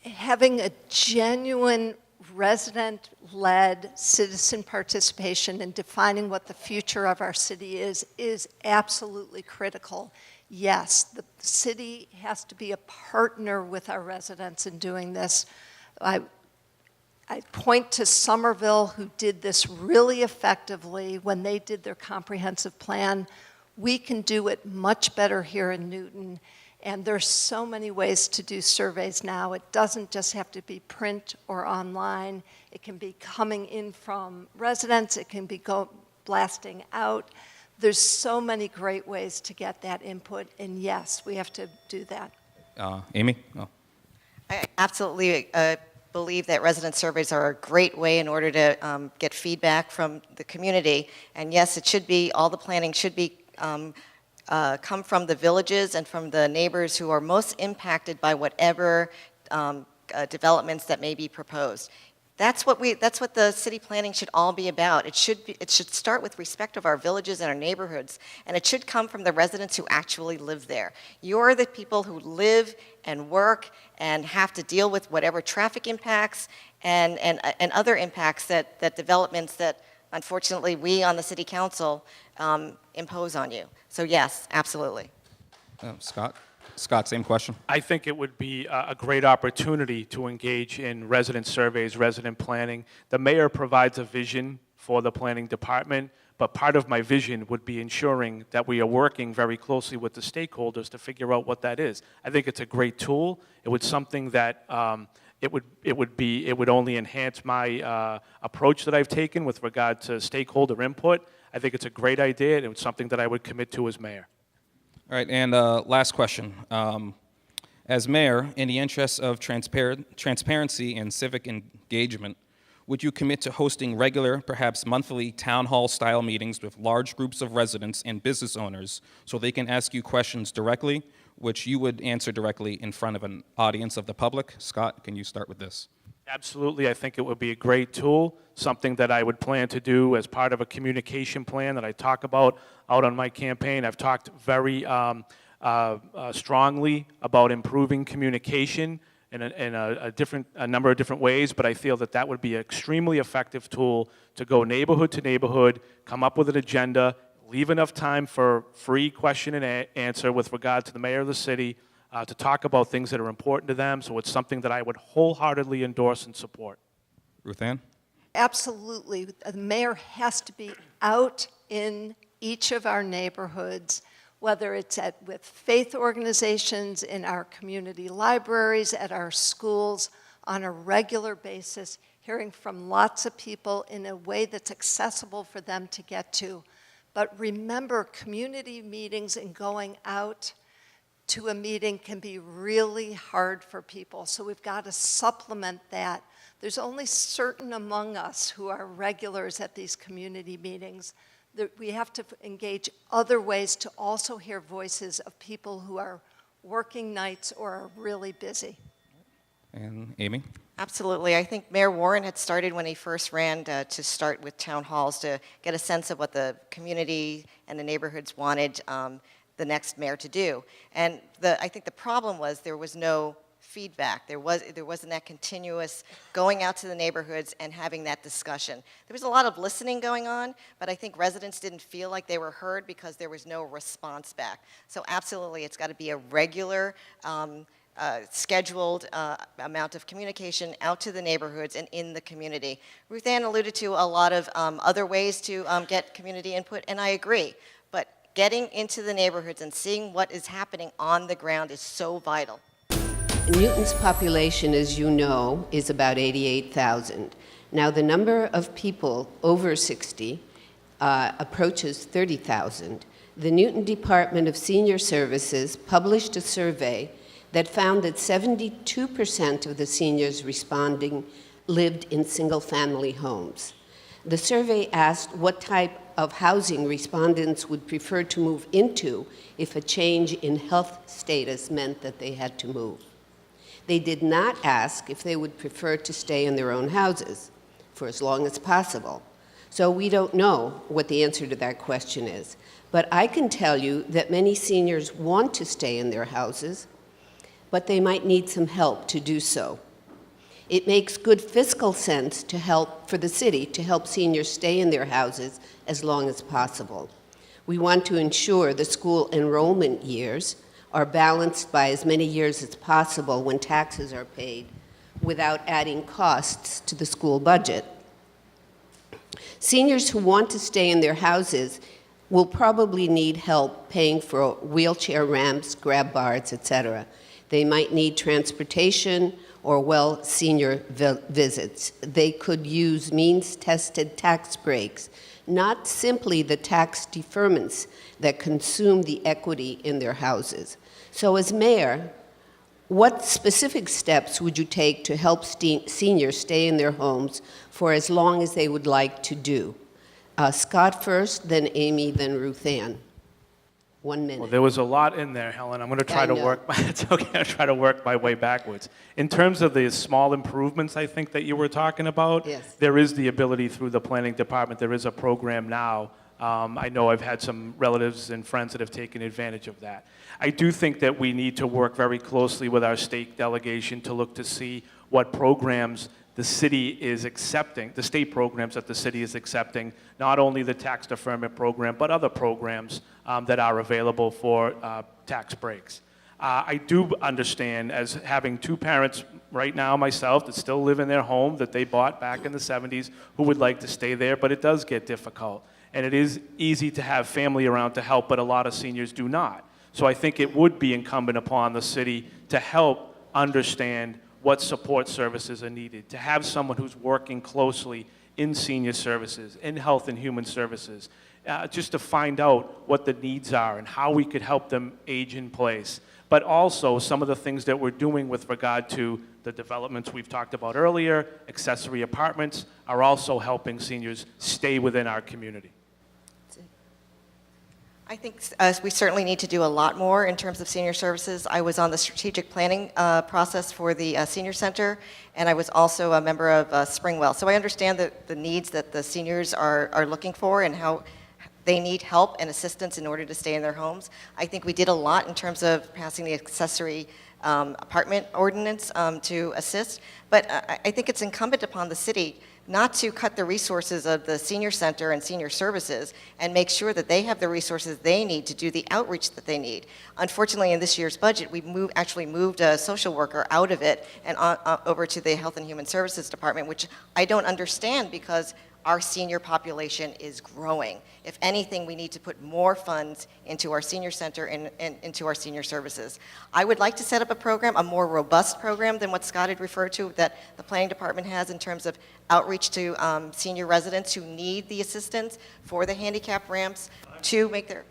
Having a genuine resident-led citizen participation in defining what the future of our city is absolutely critical. Yes, the city has to be a partner with our residents in doing this. I point to Somerville, who did this really effectively when they did their comprehensive plan. We can do it much better here in Newton, and there's so many ways to do surveys now. It doesn't just have to be print or online. It can be coming in from residents. It can be blasting out. There's so many great ways to get that input, and yes, we have to do that. Amy? Oh. I absolutely believe that resident surveys are a great way in order to get feedback from the community. And yes, it should be, all the planning should be come from the villages and from the neighbors who are most impacted by whatever developments that may be proposed. That's what the city planning should all be about. It should start with respect of our villages and our neighborhoods, and it should come from the residents who actually live there. You're the people who live and work and have to deal with whatever traffic impacts and other impacts that developments that unfortunately we on the city council impose on you. So yes, absolutely. Scott? Scott, same question. I think it would be a great opportunity to engage in resident surveys, resident planning. The mayor provides a vision for the planning department, but part of my vision would be ensuring that we are working very closely with the stakeholders to figure out what that is. I think it's a great tool. It would something that it would only enhance my approach that I've taken with regard to stakeholder input. I think it's a great idea, and it's something that I would commit to as mayor. All right, and last question. As mayor, in the interests of transparency and civic engagement, would you commit to hosting regular, perhaps monthly, town hall-style meetings with large groups of residents and business owners so they can ask you questions directly, which you would answer directly in front of an audience of the public? Scott, can you start with this? Absolutely. I think it would be a great tool, something that I would plan to do as part of a communication plan that I talk about out on my campaign. I've talked very strongly about improving communication in a number of different ways, but I feel that that would be an extremely effective tool to go neighborhood to neighborhood, come up with an agenda, leave enough time for free question and answer with regard to the mayor of the city, to talk about things that are important to them. So it's something that I would wholeheartedly endorse and support. Ruthanne? Absolutely. The mayor has to be out in each of our neighborhoods, whether it's with faith organizations, in our community libraries, at our schools, on a regular basis, hearing from lots of people in a way that's accessible for them to get to. But remember, community meetings and going out to a meeting can be really hard for people, so we've got to supplement that. There's only certain among us who are regulars at these community meetings. That we have to engage other ways to also hear voices of people who are working nights or are really busy. And Amy? Absolutely. I think Mayor Warren had started when he first ran to start with town halls to get a sense of what the community and the neighborhoods wanted the next mayor to do. And I think the problem was there was no feedback. There wasn't that continuous going out to the neighborhoods and having that discussion. There was a lot of listening going on, but I think residents didn't feel like they were heard because there was no response back. So absolutely, it's got to be a regular, scheduled amount of communication out to the neighborhoods and in the community. Ruthanne alluded to a lot of other ways to get community input, and I agree. But getting into the neighborhoods and seeing what is happening on the ground is so vital. Newton's population, as you know, is about 88,000. Now, the number of people over 60 approaches 30,000. The Newton Department of Senior Services published a survey that found that 72% of the seniors responding lived in single-family homes. The survey asked what type of housing respondents would prefer to move into if a change in health status meant that they had to move. They did not ask if they would prefer to stay in their own houses for as long as possible. So we don't know what the answer to that question is. But I can tell you that many seniors want to stay in their houses, but they might need some help to do so. It makes good fiscal sense for the city to help seniors stay in their houses as long as possible. We want to ensure the school enrollment years are balanced by as many years as possible when taxes are paid without adding costs to the school budget. Seniors who want to stay in their houses will probably need help paying for wheelchair ramps, grab bars, etc. They might need transportation or senior visits. They could use means-tested tax breaks, not simply the tax deferments that consume the equity in their houses. So as mayor, what specific steps would you take to help seniors stay in their homes for as long as they would like to do? Scott first, then Amy, then Ruthanne. 1 minute. Well, there was a lot in there, Helen. I'm going to try to work. It's okay. I'll try to work my way backwards. In terms of the small improvements, I think that you were talking about. Yes. There is the ability through the planning department. There is a program now. I know I've had some relatives and friends that have taken advantage of that. I do think that we need to work very closely with our state delegation to look to see what programs the city is accepting, the state programs that the city is accepting, not only the tax deferment program, but other programs that are available for tax breaks. I do understand, as having two parents right now myself that still live in their home that they bought back in the 70s who would like to stay there, but it does get difficult. And it is easy to have family around to help, but a lot of seniors do not. So I think it would be incumbent upon the city to help understand what support services are needed, to have someone who's working closely in senior services, in health and human services, just to find out what the needs are and how we could help them age in place. But also some of the things that we're doing with regard to the developments we've talked about earlier, accessory apartments, are also helping seniors stay within our community. I think we certainly need to do a lot more in terms of senior services. I was on the strategic planning process for the senior center, and I was also a member of Springwell. So I understand the needs that the seniors are looking for and how they need help and assistance in order to stay in their homes. I think we did a lot in terms of passing the accessory apartment ordinance to assist, but I think it's incumbent upon the city not to cut the resources of the senior center and senior services and make sure that they have the resources they need to do the outreach that they need. Unfortunately, in this year's budget, we actually moved a social worker out of it and over to the Health and Human Services Department, which I don't understand because our senior population is growing. If anything, we need to put more funds into our senior center and into our senior services. I would like to set up a program, a more robust program than what Scott had referred to that the planning department has in terms of outreach to senior residents who need the assistance for the handicap ramps to make their...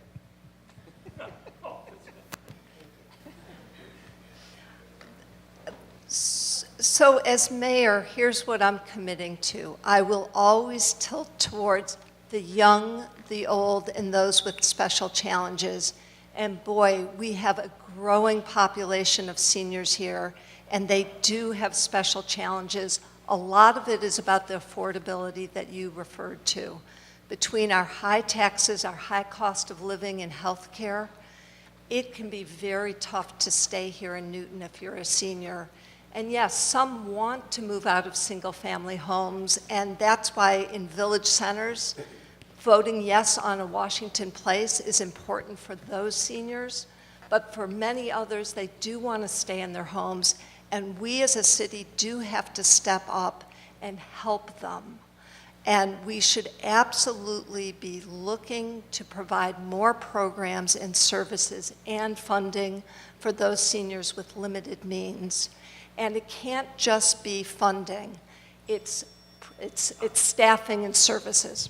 So as mayor, here's what I'm committing to. I will always tilt towards the young, the old, and those with special challenges. And boy, we have a growing population of seniors here, and they do have special challenges. A lot of it is about the affordability that you referred to. Between our high taxes, our high cost of living and health care, it can be very tough to stay here in Newton if you're a senior. And yes, some want to move out of single-family homes, and that's why in village centers, voting yes on a Washington Place is important for those seniors. But for many others, they do want to stay in their homes, and we as a city do have to step up and help them. And we should absolutely be looking to provide more programs and services and funding for those seniors with limited means. And it can't just be funding, it's staffing and services.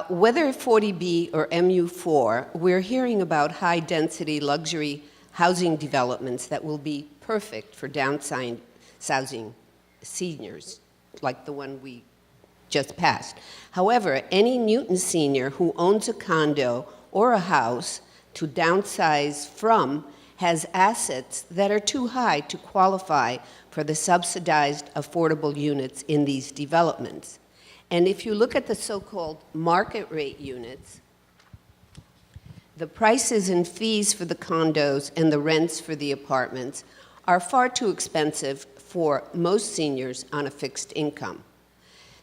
Whether 40B or MU4, we're hearing about high-density luxury housing developments that will be perfect for downsizing seniors, like the one we just passed. However, any Newton senior who owns a condo or a house to downsize from has assets that are too high to qualify for the subsidized affordable units in these developments. And if you look at the so-called market rate units, the prices and fees for the condos and the rents for the apartments are far too expensive for most seniors on a fixed income.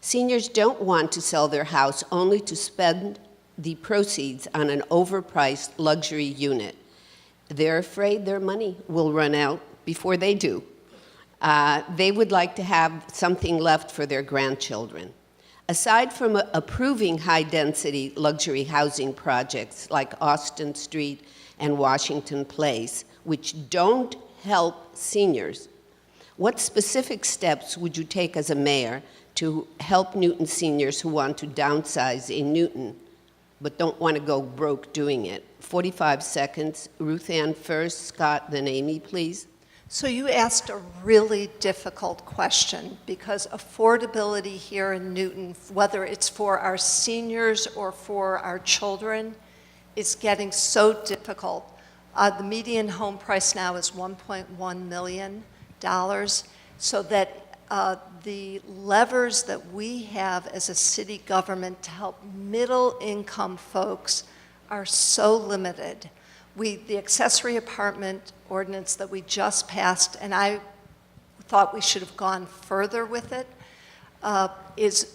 Seniors don't want to sell their house only to spend the proceeds on an overpriced luxury unit. They're afraid their money will run out before they do. They would like to have something left for their grandchildren. Aside from approving high-density luxury housing projects like Austin Street and Washington Place, which don't help seniors, what specific steps would you take as a mayor to help Newton seniors who want to downsize in Newton but don't want to go broke doing it? 45 seconds. Ruthanne first, Scott, then Amy, please. So you asked a really difficult question because affordability here in Newton, whether it's for our seniors or for our children, is getting so difficult. The median home price now is $1.1 million, so that the levers that we have as a city government to help middle-income folks are so limited. The accessory apartment ordinance that we just passed, and I thought we should have gone further with it, is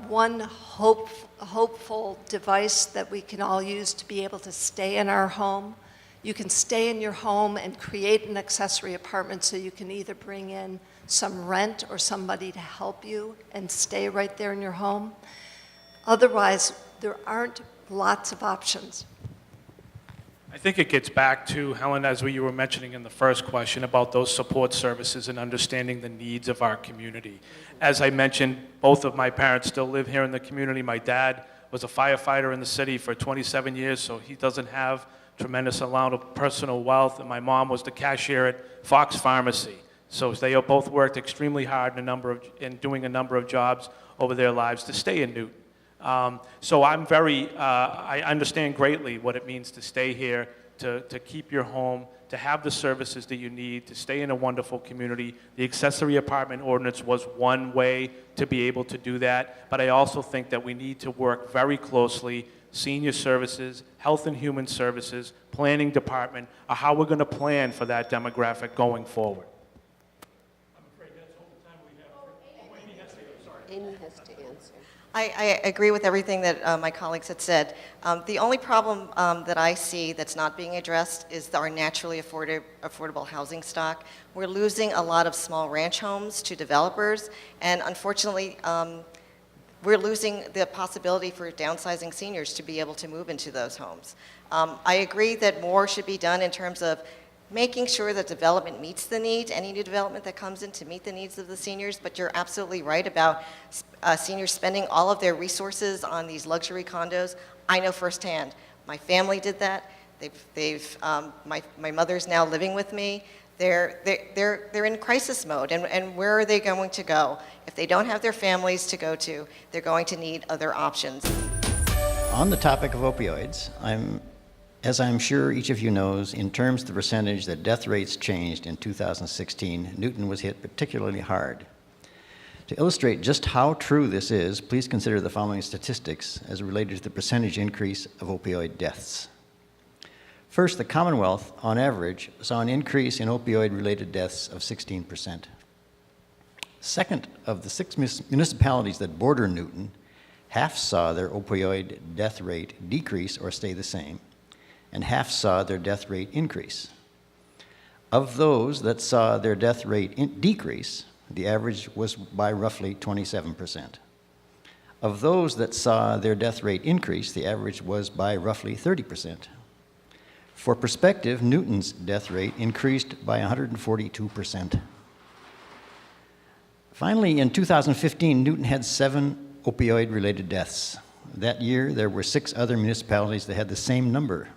one hopeful device that we can all use to be able to stay in our home. You can stay in your home and create an accessory apartment so you can either bring in some rent or somebody to help you and stay right there in your home. Otherwise, there aren't lots of options. I think it gets back to, Helen, as you were mentioning in the first question about those support services and understanding the needs of our community. As I mentioned, both of my parents still live here in the community. My dad was a firefighter in the city for 27 years, so he doesn't have tremendous amount of personal wealth, and my mom was the cashier at Fox Pharmacy. So they both worked extremely hard in doing a number of jobs over their lives to stay in Newton. So I understand greatly what it means to stay here, to keep your home, to have the services that you need, to stay in a wonderful community. The accessory apartment ordinance was one way to be able to do that, but I also think that we need to work very closely, senior services, health and human services, planning department, how we're going to plan for that demographic going forward. Amy has to answer. I agree with everything that my colleagues had said. The only problem that I see that's not being addressed is our naturally affordable housing stock. We're losing a lot of small ranch homes to developers, and unfortunately, we're losing the possibility for downsizing seniors to be able to move into those homes. I agree that more should be done in terms of making sure that development meets the needs, any new development that comes in to meet the needs of the seniors, but you're absolutely right about seniors spending all of their resources on these luxury condos. I know firsthand. My family did that. My mother's now living with me. They're in crisis mode, and where are they going to go? If they don't have their families to go to, they're going to need other options. On the topic of opioids, as I'm sure each of you knows, in terms of the percentage that death rates changed in 2016, Newton was hit particularly hard. To illustrate just how true this is, please consider the following statistics as related to the percentage increase of opioid deaths. First, the Commonwealth, on average, saw an increase in opioid-related deaths of 16%. Second, of the 6 municipalities that border Newton, half saw their opioid death rate decrease or stay the same, and half saw their death rate increase. Of those that saw their death rate decrease, the average was by roughly 27%. Of those that saw their death rate increase, the average was by roughly 30%. For perspective, Newton's death rate increased by 142%. Finally, in 2015, Newton had 7 opioid-related deaths. That year, there were 6 other municipalities that had the same number.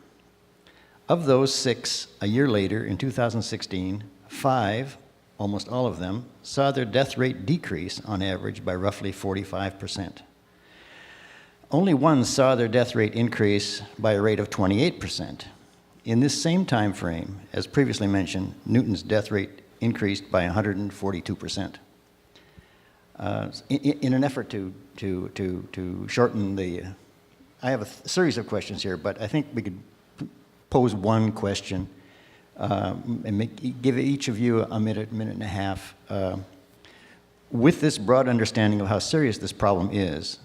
Of those 6, a year later, in 2016, 5, almost all of them, saw their death rate decrease on average by roughly 45%. Only 1 saw their death rate increase by a rate of 28%. In this same time frame, as previously mentioned, Newton's death rate increased by 142%. In an effort to shorten the, I have a series of questions here, but I think we could pose one question and give each of you a minute, minute and a half. With this broad understanding of how serious this problem is,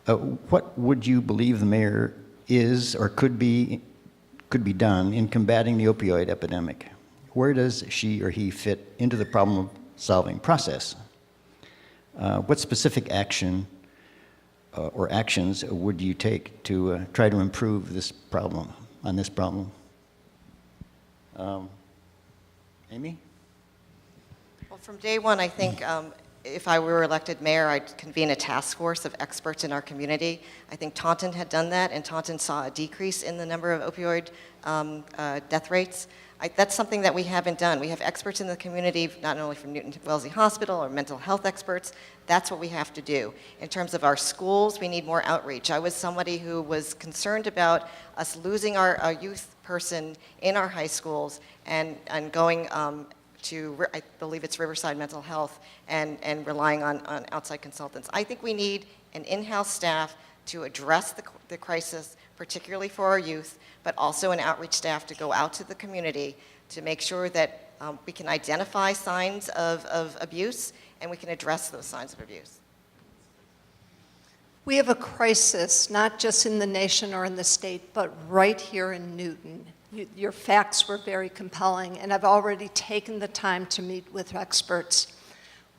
what would you believe the mayor is or could be done in combating the opioid epidemic? Where does she or he fit into the problem-solving process? What specific action or actions would you take to try to improve this problem, on this problem? Amy? Well, from day one, I think if I were elected mayor, I'd convene a task force of experts in our community. I think Taunton had done that, and Taunton saw a decrease in the number of opioid death rates. That's something that we haven't done. We have experts in the community, not only from Newton Wellesley Hospital or mental health experts. That's what we have to do. In terms of our schools, we need more outreach. I was somebody who was concerned about us losing our youth person in our high schools and going to, I believe it's Riverside Mental Health, and relying on outside consultants. I think we need an in-house staff to address the crisis, particularly for our youth, but also an outreach staff to go out to the community to make sure that we can identify signs of abuse and we can address those signs of abuse. We have a crisis, not just in the nation or in the state, but right here in Newton. Your facts were very compelling, and I've already taken the time to meet with experts.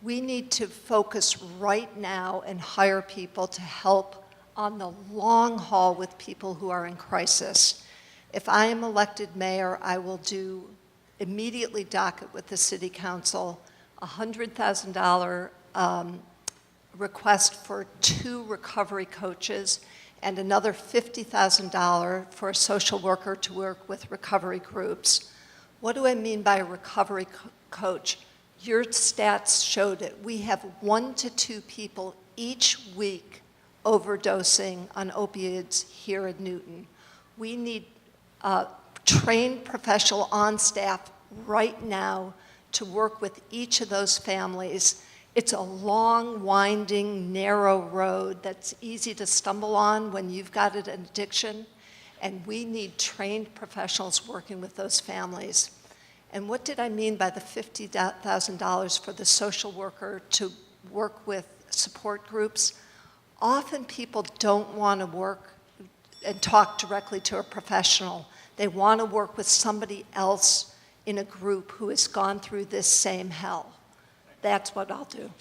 We need to focus right now and hire people to help on the long haul with people who are in crisis. If I am elected mayor, I will immediately docket with the city council a $100,000 request for 2 recovery coaches and another $50,000 for a social worker to work with recovery groups. What do I mean by a recovery coach? Your stats showed it. We have 1 to 2 people each week overdosing on opioids here in Newton. We need a trained professional on staff right now to work with each of those families. It's a long, winding, narrow road that's easy to stumble on when you've got an addiction, and we need trained professionals working with those families. And what did I mean by the $50,000 for the social worker to work with support groups? Often people don't want to work and talk directly to a professional. They want to work with somebody else in a group who has gone through this same hell. That's what I'll do.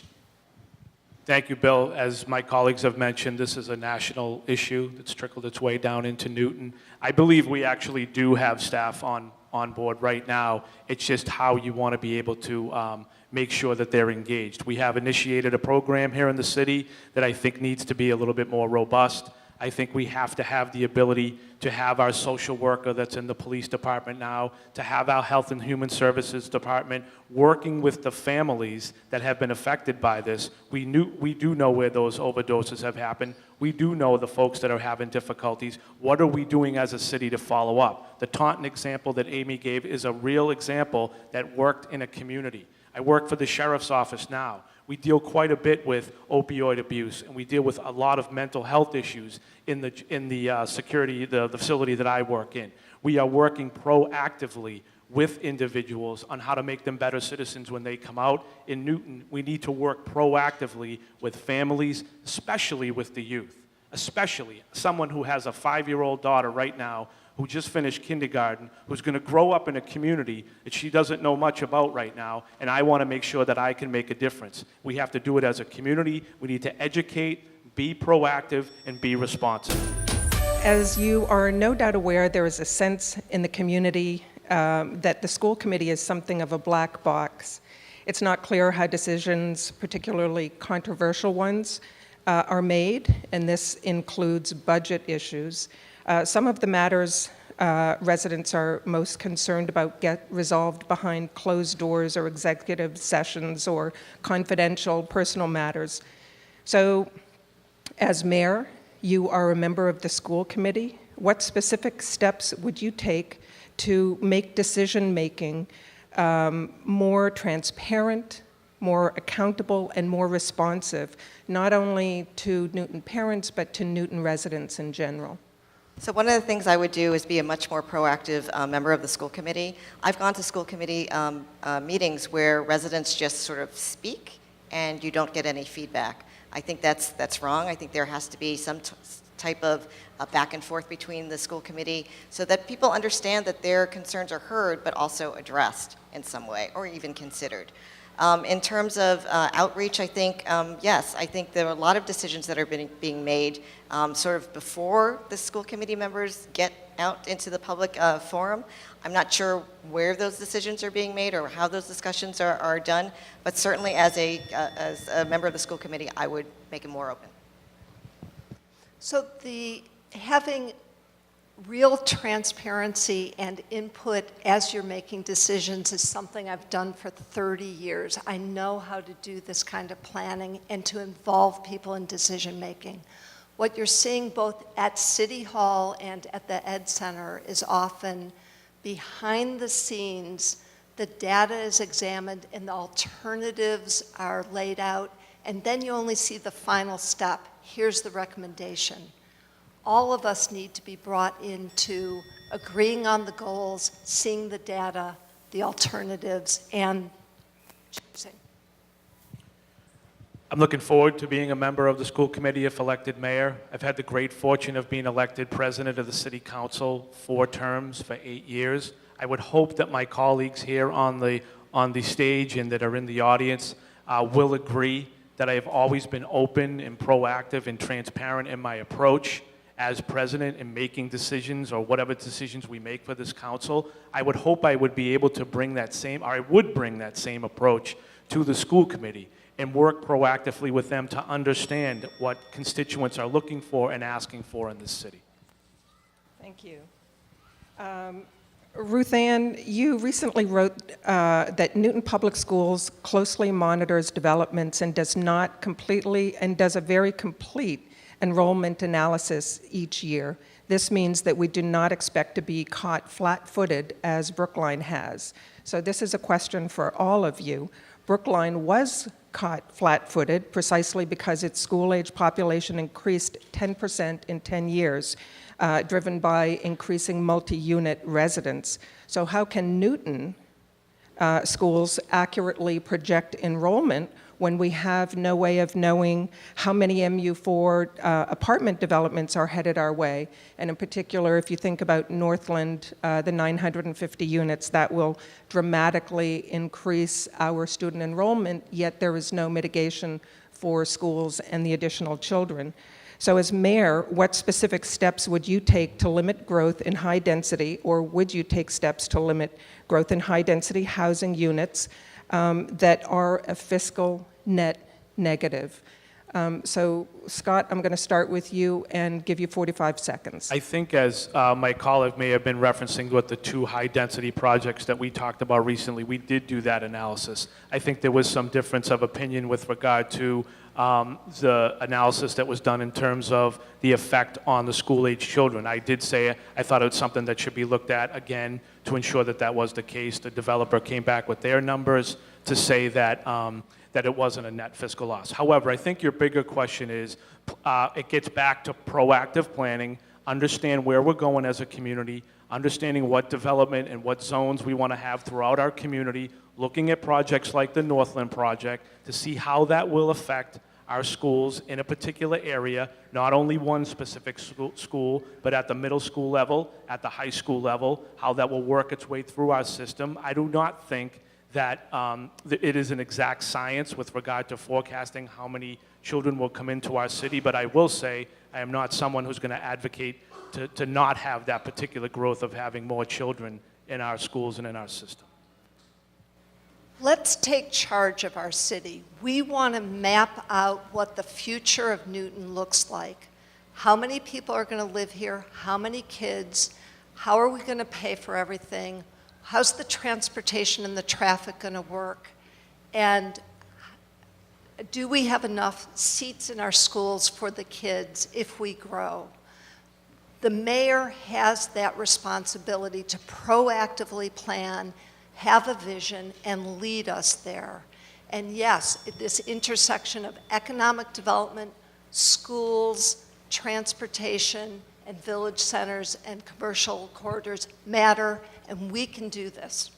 Thank you, Bill. As my colleagues have mentioned, this is a national issue that's trickled its way down into Newton. I believe we actually do have staff on board right now. It's just how you want to be able to make sure that they're engaged. We have initiated a program here in the city that I think needs to be a little bit more robust. I think we have to have the ability to have our social worker that's in the police department now, to have our health and human services department working with the families that have been affected by this. We do know where those overdoses have happened. We do know the folks that are having difficulties. What are we doing as a city to follow up? The Taunton example that Amy gave is a real example that worked in a community. I work for the sheriff's office now. We deal quite a bit with opioid abuse, and we deal with a lot of mental health issues in the facility that I work in. We are working proactively with individuals on how to make them better citizens when they come out. In Newton, we need to work proactively with families, especially with the youth, especially someone who has a 5-year-old daughter right now who just finished kindergarten, who's going to grow up in a community that she doesn't know much about right now, and I want to make sure that I can make a difference. We have to do it as a community. We need to educate, be proactive, and be responsive. As you are no doubt aware, there is a sense in the community that the school committee is something of a black box. It's not clear how decisions, particularly controversial ones, are made, and this includes budget issues. Some of the matters residents are most concerned about get resolved behind closed doors or executive sessions or confidential personal matters. So, as mayor, you are a member of the school committee. What specific steps would you take to make decision-making more transparent, more accountable, and more responsive, not only to Newton parents, but to Newton residents in general? So one of the things I would do is be a much more proactive member of the school committee. I've gone to school committee meetings where residents just sort of speak and you don't get any feedback. I think that's wrong. I think there has to be some type of back and forth between the school committee so that people understand that their concerns are heard but also addressed in some way or even considered. In terms of outreach, I think, yes, I think there are a lot of decisions that are being made sort of before the school committee members get out into the public forum. I'm not sure where those decisions are being made or how those discussions are done, but certainly as a member of the school committee, I would make it more open. So having real transparency and input as you're making decisions is something I've done for 30 years. I know how to do this kind of planning and to involve people in decision making. What you're seeing both at City Hall and at the Ed Center is often behind the scenes, the data is examined and the alternatives are laid out, and then you only see the final step. Here's the recommendation. All of us need to be brought into agreeing on the goals, seeing the data, the alternatives, and choosing. I'm looking forward to being a member of the school committee if elected mayor. I've had the great fortune of being elected president of the city council 4 terms for 8 years. I would hope that my colleagues here on the stage and that are in the audience will agree that I have always been open and proactive and transparent in my approach as president in making decisions or whatever decisions we make for this council. I would hope I would be able to bring that same, or I would bring that same approach to the school committee and work proactively with them to understand what constituents are looking for and asking for in this city. Thank you. Ruthanne, you recently wrote that Newton Public Schools closely monitors developments and does a very complete enrollment analysis each year. This means that we do not expect to be caught flat-footed as Brookline has. So this is a question for all of you. Brookline was caught flat-footed precisely because its school-age population increased 10% in 10 years, driven by increasing multi-unit residents. So how can Newton schools accurately project enrollment when we have no way of knowing how many MU4 apartment developments are headed our way? And in particular, if you think about Northland, the 950 units, that will dramatically increase our student enrollment, yet there is no mitigation for schools and the additional children. So as mayor, what specific steps would you take to limit growth in high density, or would you take steps to limit growth in high density housing units that are a fiscal net negative? So Scott, I'm going to start with you and give you 45 seconds. I think as my colleague may have been referencing with the 2 high-density projects that we talked about recently, we did do that analysis. I think there was some difference of opinion with regard to the analysis that was done in terms of the effect on the school-age children. I did say I thought it was something that should be looked at again to ensure that that was the case. The developer came back with their numbers to say that that it wasn't a net fiscal loss. However, I think your bigger question is, it gets back to proactive planning, understand where we're going as a community, understanding what development and what zones we want to have throughout our community, looking at projects like the Northland project to see how that will affect our schools in a particular area, not only one specific school, but at the middle school level, at the high school level, how that will work its way through our system. I do not think that it is an exact science with regard to forecasting how many children will come into our city, but I will say I am not someone who's going to advocate to not have that particular growth of having more children in our schools and in our system. Let's take charge of our city. We want to map out what the future of Newton looks like. How many people are going to live here? How many kids? How are we going to pay for everything? How's the transportation and the traffic going to work? And do we have enough seats in our schools for the kids if we grow? The mayor has that responsibility to proactively plan, have a vision, and lead us there. And yes, this intersection of economic development, schools, transportation, and village centers and commercial corridors matter, and we can do this.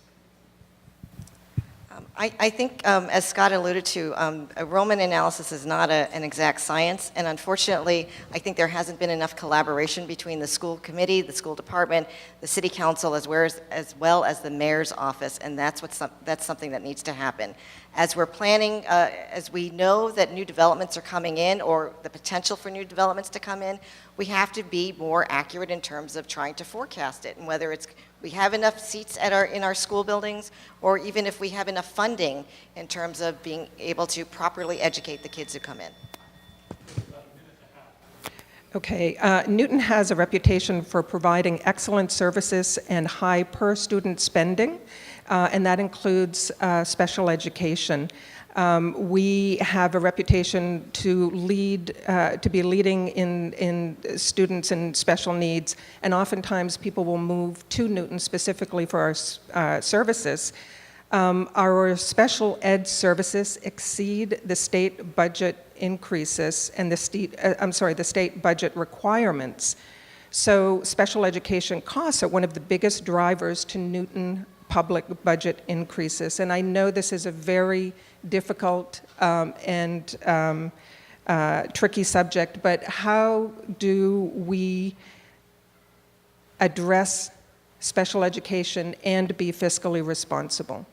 I think, as Scott alluded to, enrollment analysis is not an exact science, and unfortunately, I think there hasn't been enough collaboration between the school committee, the school department, the city council, as well as the mayor's office, and that's something that needs to happen. As we're planning, as we know that new developments are coming in, or the potential for new developments to come in, we have to be more accurate in terms of trying to forecast it, and whether it's we have enough seats in our school buildings, or even if we have enough funding in terms of being able to properly educate the kids who come in. Okay, Newton has a reputation for providing excellent services and high per-student spending, and that includes special education. We have a reputation to be leading in students in special needs, and oftentimes people will move to Newton specifically for our services. Our special ed services exceed the state budget increases and the state budget requirements. So special education costs are one of the biggest drivers to Newton public budget increases. And I know this is a very difficult and tricky subject, but how do we address special education and be fiscally responsible?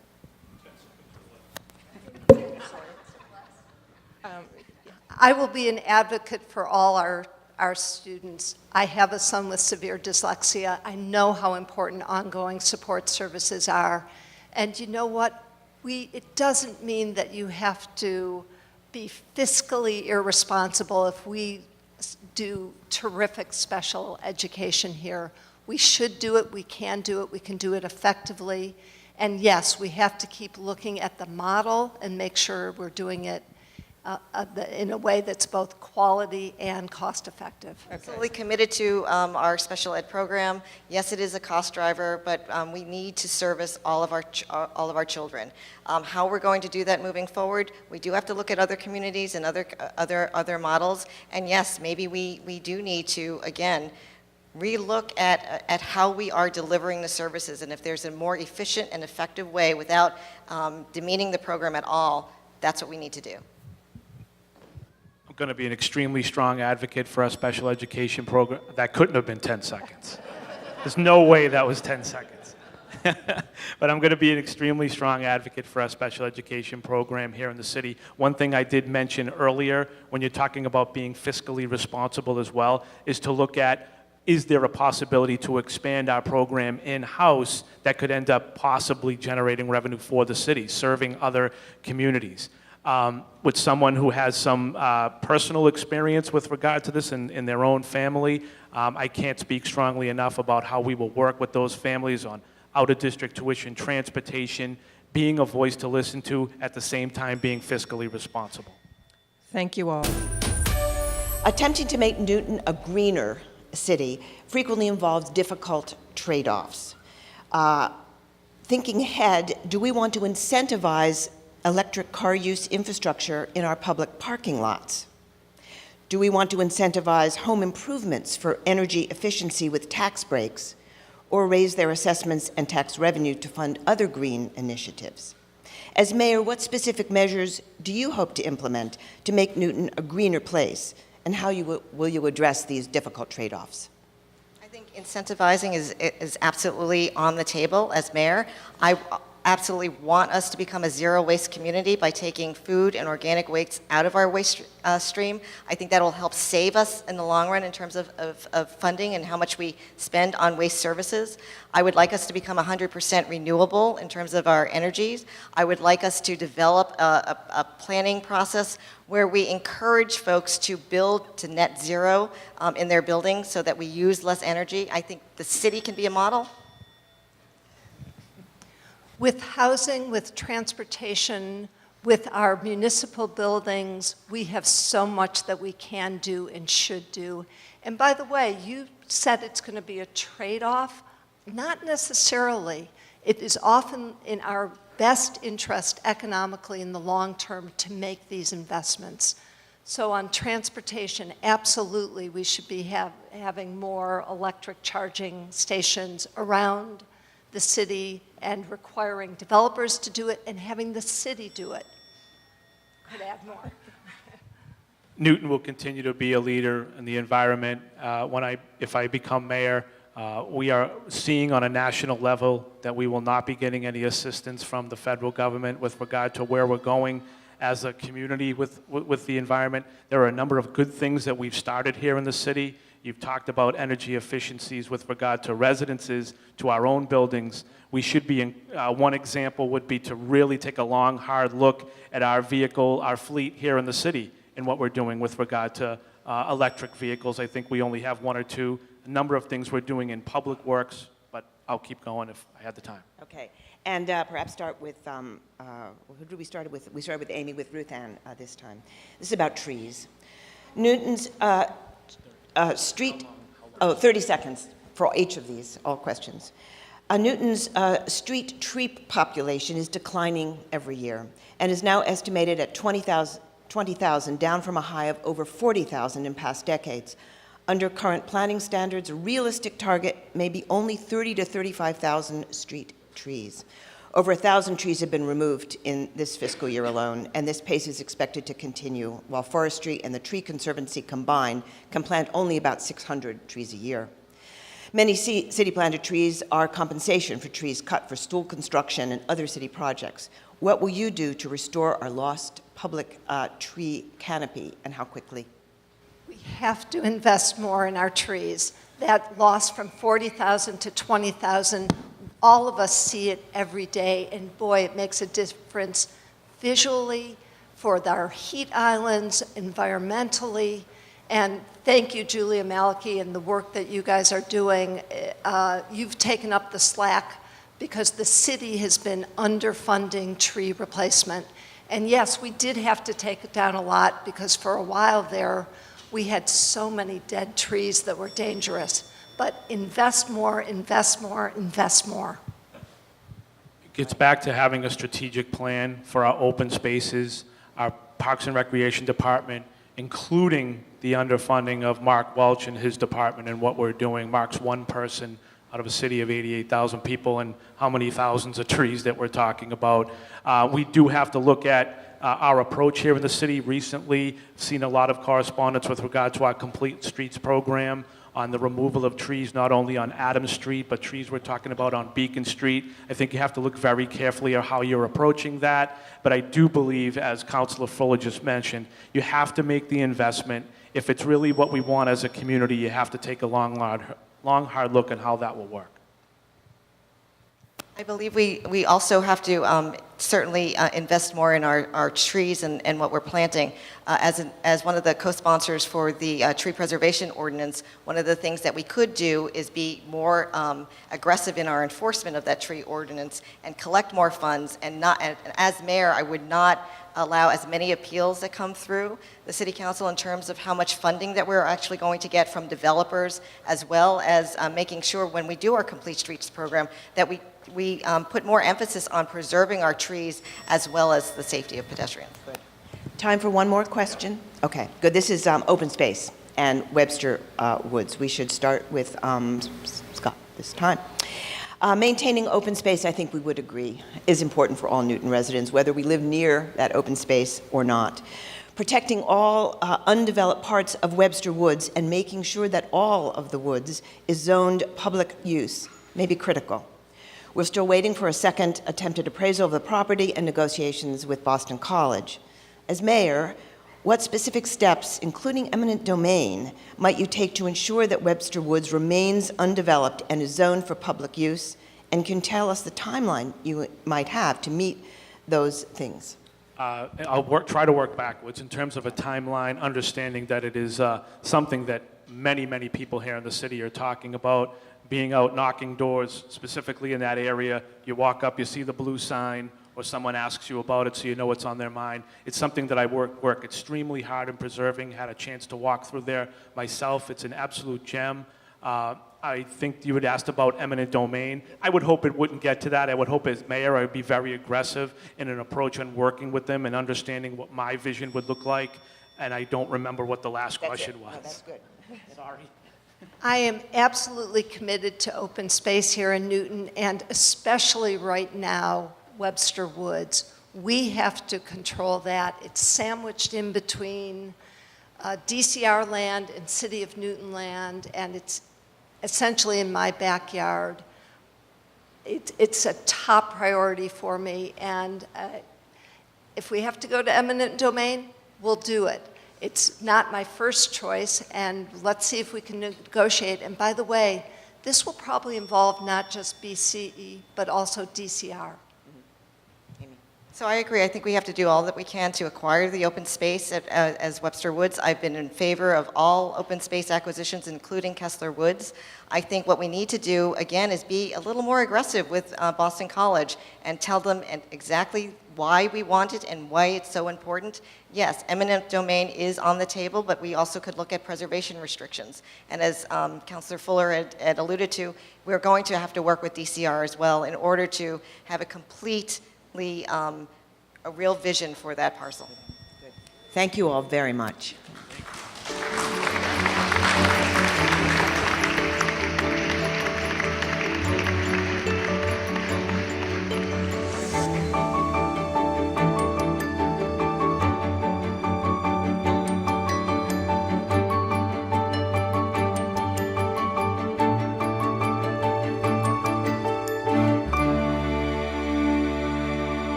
I will be an advocate for all our students. I have a son with severe dyslexia. I know how important ongoing support services are. And you know what? It doesn't mean that you have to be fiscally irresponsible if we do terrific special education here. We should do it, we can do it, we can do it effectively. And yes, we have to keep looking at the model and make sure we're doing it in a way that's both quality and cost effective. Absolutely committed to our special ed program. Yes, it is a cost driver, but we need to service all of our children. How we're going to do that moving forward, we do have to look at other communities and other models. And yes, maybe we do need to again relook at how we are delivering the services, and if there's a more efficient and effective way without demeaning the program at all. That's what we need to do. I'm going to be an extremely strong advocate for our special education program. That couldn't have been 10 seconds. There's no way that was 10 seconds. But I'm going to be an extremely strong advocate for our special education program here in the city. One thing I did mention earlier, when you're talking about being fiscally responsible as well, is to look at, is there a possibility to expand our program in-house that could end up possibly generating revenue for the city, serving other communities? With someone who has some personal experience with regard to this in their own family, I can't speak strongly enough about how we will work with those families on out-of-district tuition, transportation, being a voice to listen to, at the same time being fiscally responsible. Thank you all. Attempting to make Newton a greener city frequently involves difficult trade-offs. Thinking ahead, do we want to incentivize electric car use infrastructure in our public parking lots? Do we want to incentivize home improvements for energy efficiency with tax breaks, or raise their assessments and tax revenue to fund other green initiatives? As mayor, what specific measures do you hope to implement to make Newton a greener place, and how will you address these difficult trade-offs? I think incentivizing is absolutely on the table as mayor. I absolutely want us to become a zero-waste community by taking food and organic waste out of our waste stream. I think that'll help save us in the long run in terms of funding and how much we spend on waste services. I would like us to become 100% renewable in terms of our energies. I would like us to develop a planning process where we encourage folks to build to net zero in their buildings so that we use less energy. I think the city can be a model. With housing, with transportation, with our municipal buildings, we have so much that we can do and should do. And by the way, you said it's going to be a trade-off. Not necessarily. It is often in our best interest economically in the long term to make these investments. So on transportation, absolutely, we should be having more electric charging stations around the city and requiring developers to do it and having the city do it. Could add more. Newton will continue to be a leader in the environment. If I become mayor, we are seeing on a national level that we will not be getting any assistance from the federal government with regard to where we're going as a community with the environment. There are a number of good things that we've started here in the city. You've talked about energy efficiencies with regard to residences, to our own buildings. We should be, one example would be to really take a long, hard look at our fleet here in the city and what we're doing with regard to electric vehicles. I think we only have one or two. A number of things we're doing in public works, but I'll keep going if I had the time. Okay, and perhaps start with, who did we start with? We started with Amy, with Ruthanne this time. This is about trees. Newton's 30 seconds for each of these, all questions. Newton's street tree population is declining every year and is now estimated at 20,000, down from a high of over 40,000 in past decades. Under current planning standards, a realistic target may be only 30 to 35,000 street trees. Over 1,000 trees have been removed in this fiscal year alone, and this pace is expected to continue, while Forestry and the Tree Conservancy combined can plant only about 600 trees a year. Many city-planted trees are compensation for trees cut for school construction and other city projects. What will you do to restore our lost public tree canopy, and how quickly? We have to invest more in our trees. That loss from 40,000 to 20,000, all of us see it every day, and boy, it makes a difference visually for our heat islands, environmentally, and thank you, Julia MALAKIE, and the work that you guys are doing. You've taken up the slack because the city has been underfunding tree replacement. And yes, we did have to take it down a lot because for a while there, we had so many dead trees that were dangerous. But invest more, invest more, invest more. It gets back to having a strategic plan for our open spaces, our Parks and Recreation Department, including the underfunding of Mark Welch and his department and what we're doing. Mark's one person out of a city of 88,000 people, and how many thousands of trees that we're talking about. We do have to look at our approach here in the city. Recently, seen a lot of correspondence with regard to our Complete Streets program on the removal of trees, not only on Adams Street, but trees we're talking about on Beacon Street. I think you have to look very carefully at how you're approaching that. But I do believe, as Councilor Fuller just mentioned, you have to make the investment. If it's really what we want as a community, you have to take a long, hard look at how that will work. I believe we also have to certainly invest more in our trees and what we're planting. As one of the co-sponsors for the tree preservation ordinance, one of the things that we could do is be more aggressive in our enforcement of that tree ordinance and collect more funds. And as mayor, I would not allow as many appeals that come through the city council in terms of how much funding that we're actually going to get from developers, as well as making sure when we do our Complete Streets program that we we put more emphasis on preserving our trees as well as the safety of pedestrians. Time for one more question? Okay, good. This is open space and Webster Woods. We should start with Scott this time. Maintaining open space, I think we would agree, is important for all Newton residents, whether we live near that open space or not. Protecting all undeveloped parts of Webster Woods and making sure that all of the woods is zoned public use may be critical. We're still waiting for a second attempted appraisal of the property and negotiations with Boston College. As mayor, what specific steps, including eminent domain, might you take to ensure that Webster Woods remains undeveloped and is zoned for public use? And can you tell us the timeline you might have to meet those things? I'll try to work backwards in terms of a timeline, understanding that it is something that many, many people here in the city are talking about, being out knocking doors, specifically in that area. You walk up, you see the blue sign, or someone asks you about it so you know what's on their mind. It's something that I work extremely hard in preserving, had a chance to walk through there myself. It's an absolute gem. I think you had asked about eminent domain. I would hope it wouldn't get to that. I would hope as mayor I would be very aggressive in an approach on working with them and understanding what my vision would look like. And I don't remember what the last question was. No, that's good. Sorry. I am absolutely committed to open space here in Newton, and especially right now, Webster Woods. We have to control that. It's sandwiched in between DCR land and City of Newton land, and it's essentially in my backyard. It's a top priority for me, and if we have to go to eminent domain, we'll do it. It's not my first choice, and let's see if we can negotiate. And by the way, this will probably involve not just BCE, but also DCR. So I agree. I think we have to do all that we can to acquire the open space as Webster Woods. I've been in favor of all open space acquisitions, including Kessler Woods. I think what we need to do, again, is be a little more aggressive with Boston College and tell them exactly why we want it and why it's so important. Yes, eminent domain is on the table, but we also could look at preservation restrictions. And as Councillor Fuller had alluded to, we're going to have to work with DCR as well in order to have a completely, a real vision for that parcel. Thank you all very much.